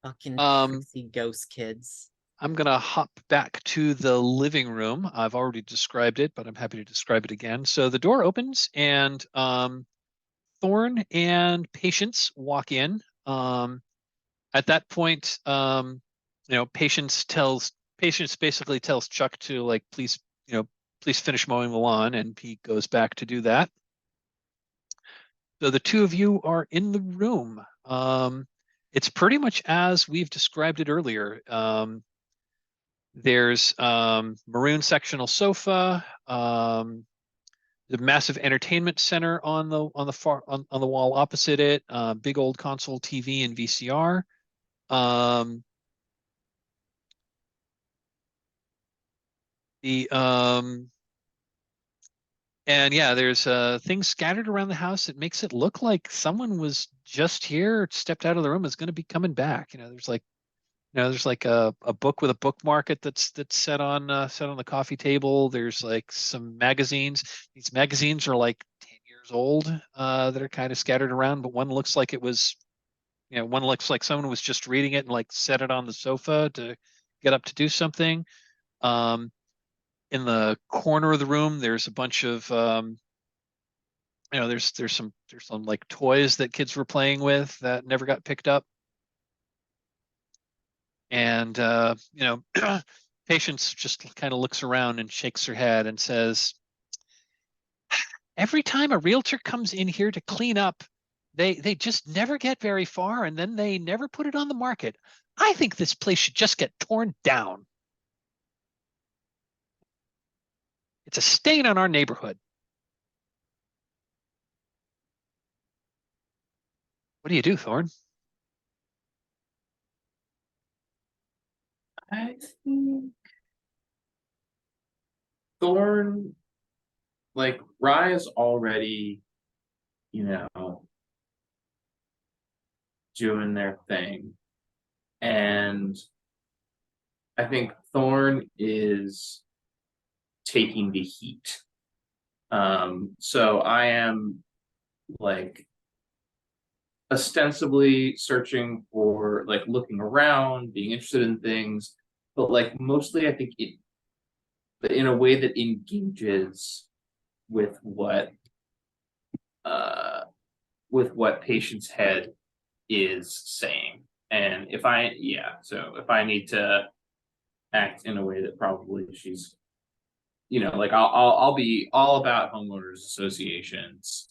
Fucking Um, Trixie ghost kids. I'm gonna hop back to the living room. I've already described it, but I'm happy to describe it again. So the door opens and Thorn and Patience walk in. At that point, Patience basically tells Chuck to like please finish mowing the lawn, and he goes back to do that. So the two of you are in the room. It's pretty much as we've described it earlier. There's maroon sectional sofa, the massive entertainment center on the wall opposite it, big old console TV and VCR. The And yeah, there's things scattered around the house that makes it look like someone was just here, stepped out of the room, is going to be coming back. There's like a book with a bookmark that's set on the coffee table. There's like some magazines. These magazines are like 10 years old, that are kind of scattered around, but one looks like someone was just reading it and like set it on the sofa to get up to do something. Um, in the corner of the room, there's a bunch of there's some like toys that kids were playing with that never got picked up. And Patience just kind of looks around and shakes her head and says, every time a realtor comes in here to clean up, they just never get very far, and then they never put it on the market. I think this place should just get torn down. It's a stain on our neighborhood. What do you do, Thorn? I think Thorn, like Rye is already, you know, doing their thing. And I think Thorn is taking the heat. So I am like ostensibly searching for like looking around, being interested in things, but like mostly I think it in a way that engages with uh what Patience Head is saying. And if I need to act in a way that probably she's, like I'll be all about homeowners associations,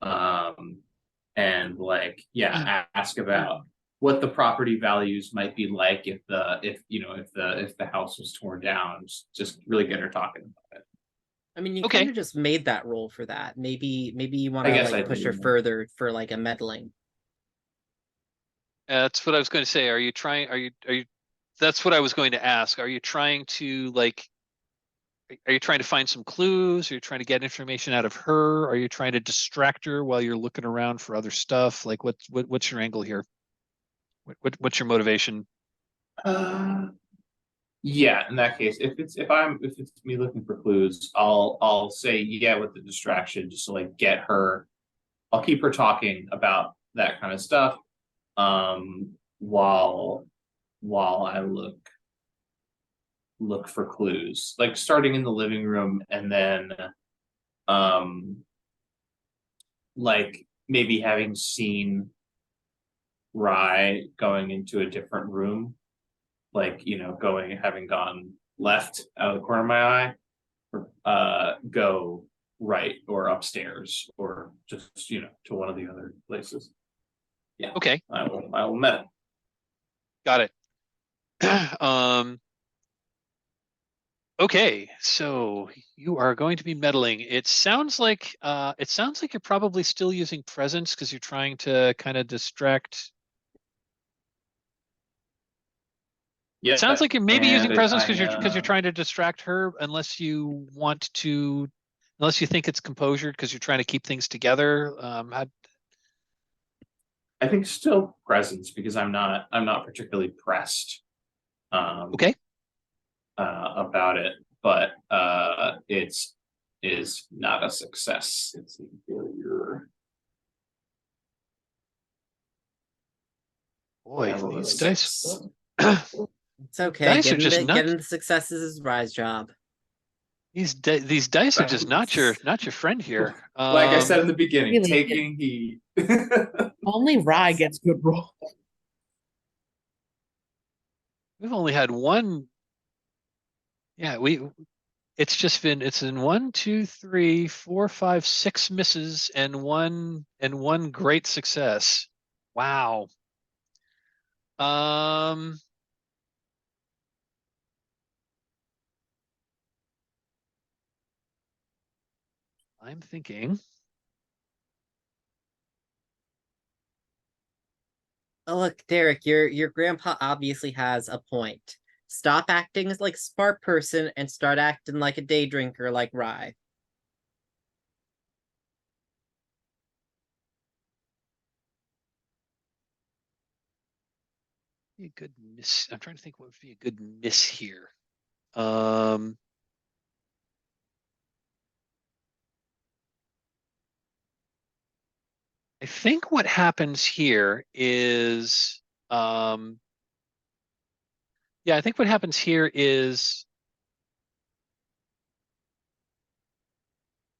and like ask about what the property values might be like if the house was torn down. Just really get her talking about it. I mean, you Okay. kind of just made that roll for that. Maybe you want I to guess I like push her did. further for like a meddling. That's what I was going to say. Are you trying? Are you? That's what I was going to ask. Are you trying to like? Are you trying to find some clues? Are you trying to get information out of her? Are you trying to distract her while you're looking around for other stuff? Like, what's your angle here? What's your motivation? Yeah, in that case, if it's me looking for clues, I'll say yeah with the distraction just to like get her. I'll keep her talking about that kind of stuff, while I look for clues, like starting in the living room and then like maybe having seen Rye going into a different room, like having gone left out of the corner of my eye, or go right or upstairs or just to one of the other places. Yeah. Okay, I will met. got it. Okay, so you are going to be meddling. It sounds like you're probably still using presence because you're trying to kind of distract. Yeah. It sounds like you're maybe using presence because you're I trying to distract her, unless you think it's composure because you're trying to keep things together. I think still presence because I'm not particularly pressed Okay, about it, but it's is not a success. It's a failure. boy, I rolled a these 6. dice. It's okay. Dice are just not. Getting the successes is Rye's job. These dice are just not your friend here. Like I said in the beginning, Really? taking heed. Only Rye gets good roll. We've only had one. Yeah, it's in 1, 2, 3, 4, 5, 6 misses and one great success. Wow. Um, I'm thinking. Oh, look, Derek, your grandpa obviously has a point. Stop acting as like smart person and start acting like a day drinker like Rye. Be a good miss. I'm trying to think what would be a good miss here. Um, I think what happens here is, yeah, I think what happens here is,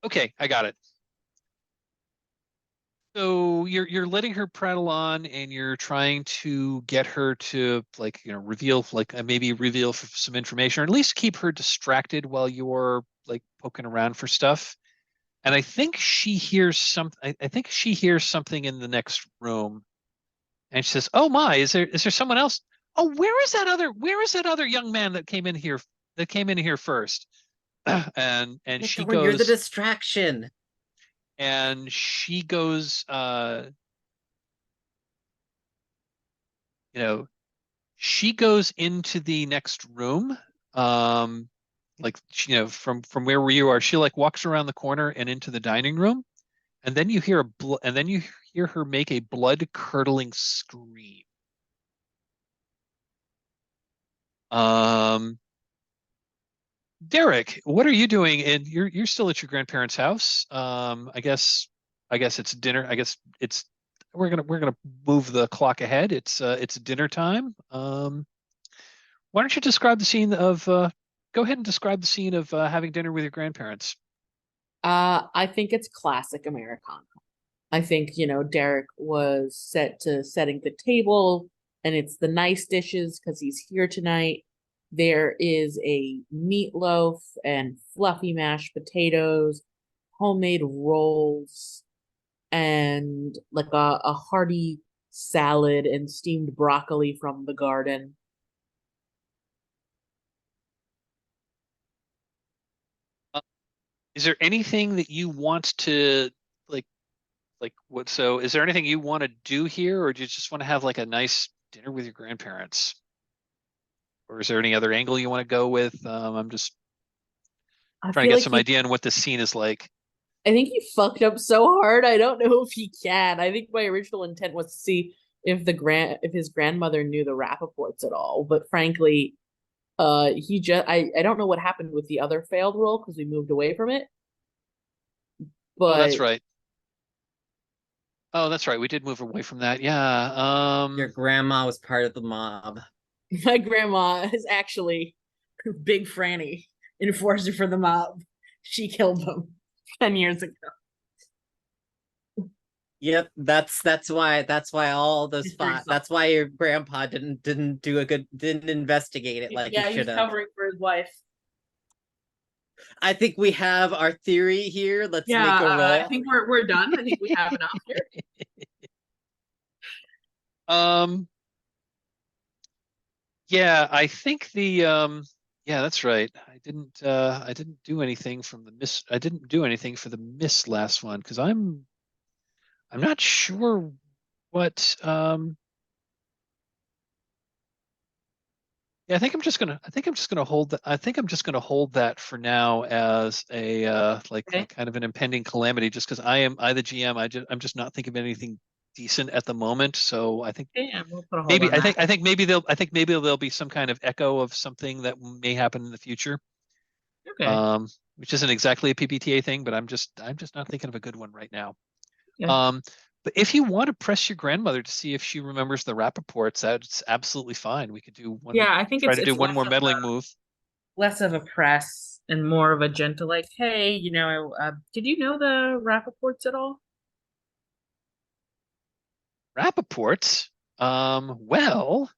okay, I got it. So you're letting her prattle on, and you're trying to get her to like reveal maybe reveal some information, or at least keep her distracted while you're like poking around for stuff. And I think she hears something. I think she hears something in the next room, and she says, "Oh my, is there someone else? Oh, where is that other young man that came in here first?" And she Thorn, you're the goes distraction. and she goes she goes into the next room, like from where you are. She like walks around the corner and into the dining room, and then you hear her make a blood curdling scream. um Derek, what are you doing? And you're still at your grandparents' house. I guess it's dinner. I guess it's we're gonna move the clock ahead. It's dinner time. Why don't you describe the scene of go ahead and describe the scene of having dinner with your grandparents. I think it's classic Americana. I think, Derek was set to setting the table, and it's the nice dishes because he's here tonight. There is a meatloaf and fluffy mashed potatoes, homemade rolls, and like a hearty salad and steamed broccoli from the garden. Is there anything that you want to like what? So is there anything you want to do here, or do you just want to have like a nice dinner with your grandparents? Or is there any other angle you want to go with? I'm just I trying to feel get like some he, idea on what the scene is like. I think he fucked up so hard. I don't know if he can. I think my original intent was to see if his grandmother knew the Rappaports at all. But frankly, he just I don't know what happened with the other failed roll because we moved away from it. Oh, that's But right. Oh, that's right. We did move away from that. Yeah. Your grandma was part of the mob. my grandma is actually Big Franny, enforcer for the mob. She killed them 10 years ago. Yep, that's why all those He's very fought. That's why your grandpa didn't investigate it like Yeah, he he's should have. covering for his wife. I think we have our theory here. Let's make Yeah, a roll. I think we're done. I think we have enough here. Yeah, I think yeah, that's right. I didn't do anything from the miss. I didn't do anything for the miss last one because I'm not sure what yeah, I think I'm just gonna hold that. I think I'm just gonna hold that for now as a Okay. kind of an impending calamity just because the GM, I'm just not thinking of anything decent at the moment. So I think Yeah, we'll put a hold maybe on that. I think maybe there'll be some kind of echo of something that may happen in the future. Okay. Which isn't exactly a PBTA thing, but I'm just not thinking of a good one right now. Yeah. But if you want to press your grandmother to see if she remembers the Rappaports, that's absolutely fine. We could do one. Yeah, I think Try to do it's one more meddling move. less of a press and more of a gentle, like, hey, did you know the Rappaports at all? Rappaports. Well,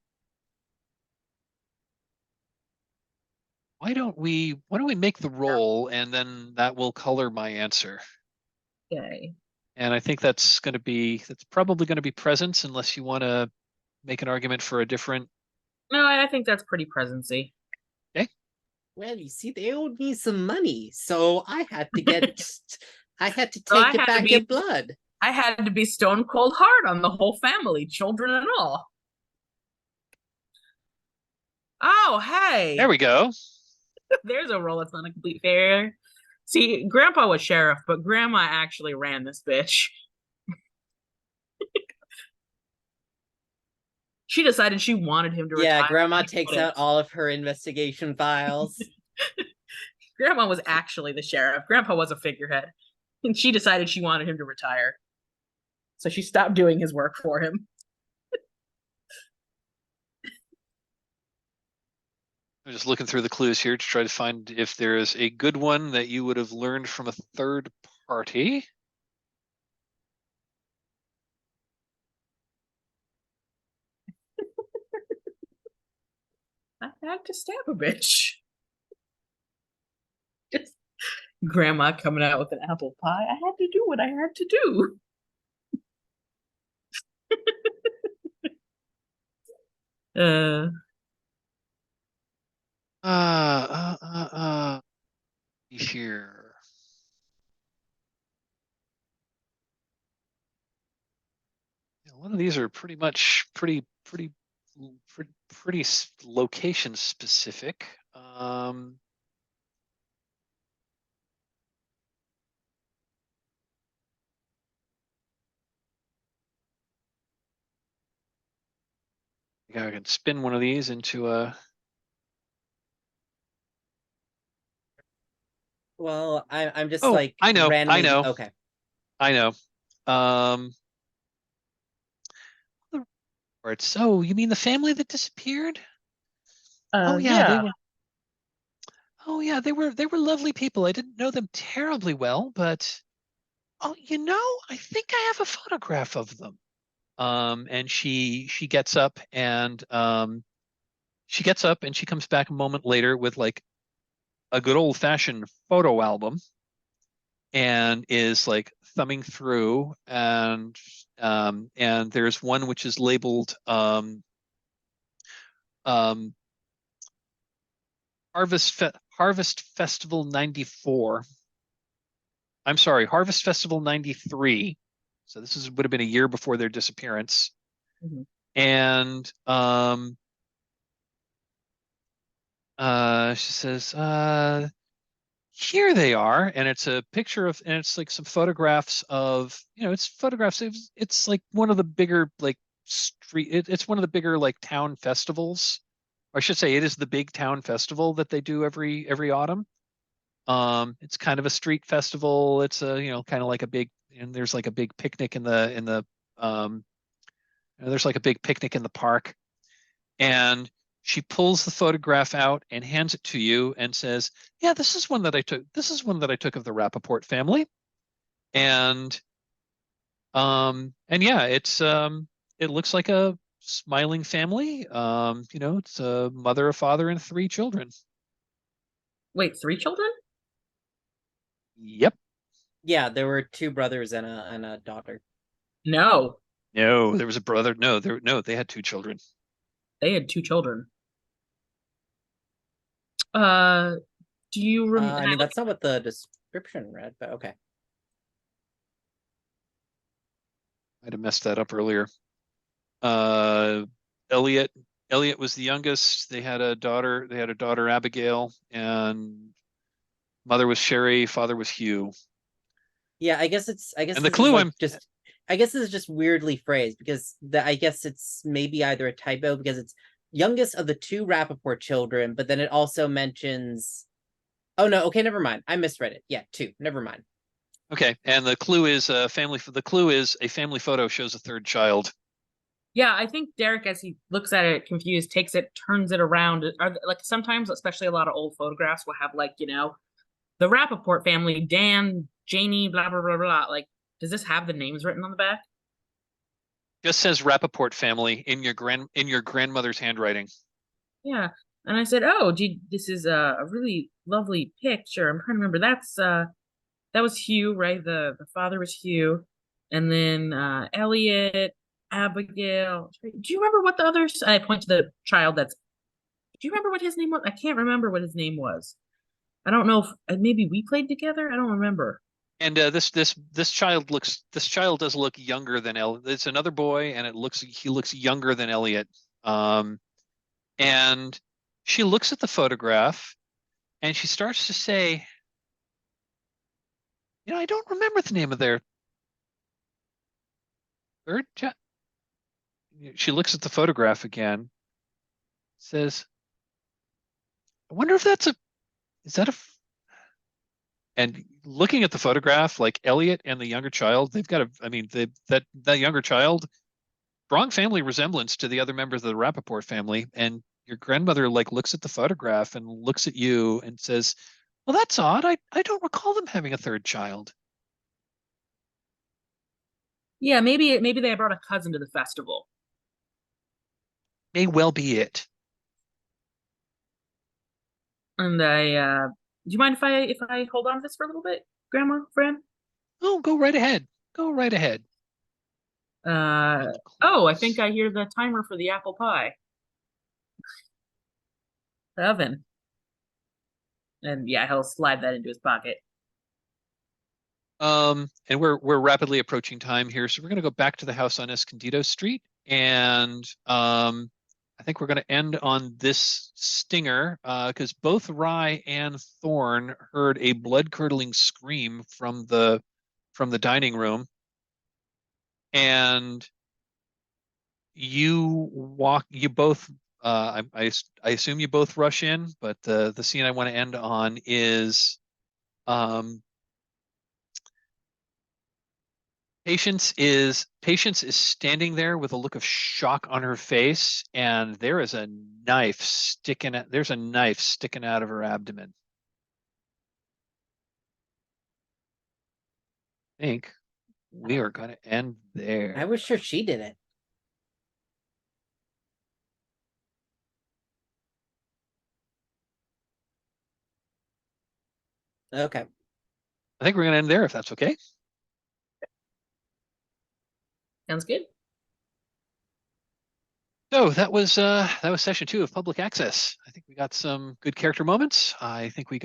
why don't we make the roll and then that will color my answer. Okay. And I think that's probably going to be presence unless you want to make an argument for a different. No, I think that's pretty presency. Okay. Well, you see, they owed me some money, so I had to So I take it had to back be- in blood. I had to be stone cold hard on the whole family, children and all. Oh, hey. There we go. There's a roll that's not a complete failure. See, Grandpa was sheriff, but Grandma actually ran this bitch. She decided she wanted him to Yeah, retire. Grandma He takes wouldn't. out all of her investigation files. Grandma was actually the sheriff. Grandpa was a figurehead. And she decided she wanted him to retire. So she stopped doing his work for him. I'm just looking through the clues here to try to find if there is a good one that you would have learned from a third party. I had to stab a bitch. Just Grandma coming out with an apple pie. I had to do what I had to do. uh Here. Yeah, one of these are pretty much pretty location specific. I can spin one of these into a. Well, I'm just Oh, like I know. randomly. Okay. I know. So you mean the family that disappeared? Oh yeah, they yeah. were. Oh yeah, they were lovely people. I didn't know them terribly well, but I think I have a photograph of them. And she gets up and she comes back a moment later with like a good old fashioned photo album and is like thumbing through and there's one which is labeled um Harvest Festival 94. I'm sorry, Harvest Festival 93. So this is would have been a year before their disappearance. Mhm. And she says, here they are, and it's a picture of, and it's like some photographs of, it's photographs. It's like one of the bigger like it's one of the bigger like town festivals. Or I should say, it is the big town festival that they do every autumn. It's kind of a street festival. It's a, kind of like a big, and there's like a big picnic in the there's like a big picnic in the park. And she pulls the photograph out and hands it to you and says, "Yeah, this is one that I took. This is one that I took of the Rappaport family." And yeah, it looks like a smiling family. It's a mother, a father, and 3 children. Wait, 3 children? Yep. Yeah, there were 2 brothers and a daughter. No, No, there was a brother. No, they had 2 children. they had 2 children. Uh, do you remember? I mean, that's not what the description read, but okay. I'd have messed that up earlier. Uh, Elliott was the youngest. They had a daughter. They had a daughter, Abigail, and mother was Sherry. Father was Hugh. Yeah, I guess And the this is clue like just I guess this is just weirdly phrased because I guess it's maybe either a typo because it's youngest of the 2 Rappaport children, but then it also mentions. Oh no, okay, never mind. I misread it. Yeah, 2. Never mind. Okay, and the clue is a family. The clue is a family photo shows a 3rd child. Yeah, I think Derek, as he looks at it, confused, takes it, turns it around. Like sometimes, especially a lot of old photographs will have like the Rappaport family, Dan, Janie, blah blah blah blah. Like, does this have the names written on the back? Just says Rappaport family in your grandmother's handwriting. Yeah, and I said, "Oh, gee, this is a really lovely picture." I'm trying to remember. That was Hugh, right? The father was Hugh, and then Elliott, Abigail. Do you remember what the others? I point to the child that's. Do you remember what his name was? I can't remember what his name was. I don't know if maybe we played together. I don't remember. And this child does look younger than Elliott. It's another boy, and he looks younger than Elliott. And she looks at the photograph, and she starts to say, I don't remember the name of their 3rd child. She looks at the photograph again, says, "I wonder if is that a?" And looking at the photograph, like Elliott and the younger child, they've got that younger child, strong family resemblance to the other members of the Rappaport family. And your grandmother like looks at the photograph and looks at you and says, "Well, that's odd. I don't recall them having a 3rd child." Yeah, maybe they brought a cousin to the festival. May well be it. And do you mind if I hold on to this for a little bit, Grandma, friend? Oh, go right ahead. Go right ahead. Oh, I think I hear the timer for the apple pie. The oven. And yeah, he'll slide that into his pocket. And we're rapidly approaching time here, so we're going to go back to the house on Escondido Street, and I think we're going to end on this stinger because both Rye and Thorn heard a blood-curdling scream from the dining room, and you both. I assume you both rush in, but the scene I want to end on is Patience is standing there with a look of shock on her face, and there's a knife sticking out of her abdomen. I think we are going to end there. I was sure she did it. Okay. I think we're going to end there if that's okay. Sounds good. So that was session 2 of public access. I think we got some good character moments. I think we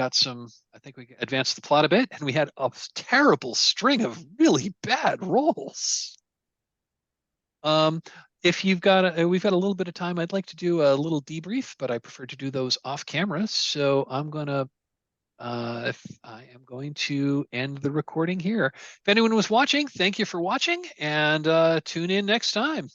advanced the plot a bit, and we had a terrible string of really bad rolls. If we've got a little bit of time, I'd like to do a little debrief, but I prefer to do those off camera. So if I am going to end the recording here. If anyone was watching, thank you for watching, and tune in next time.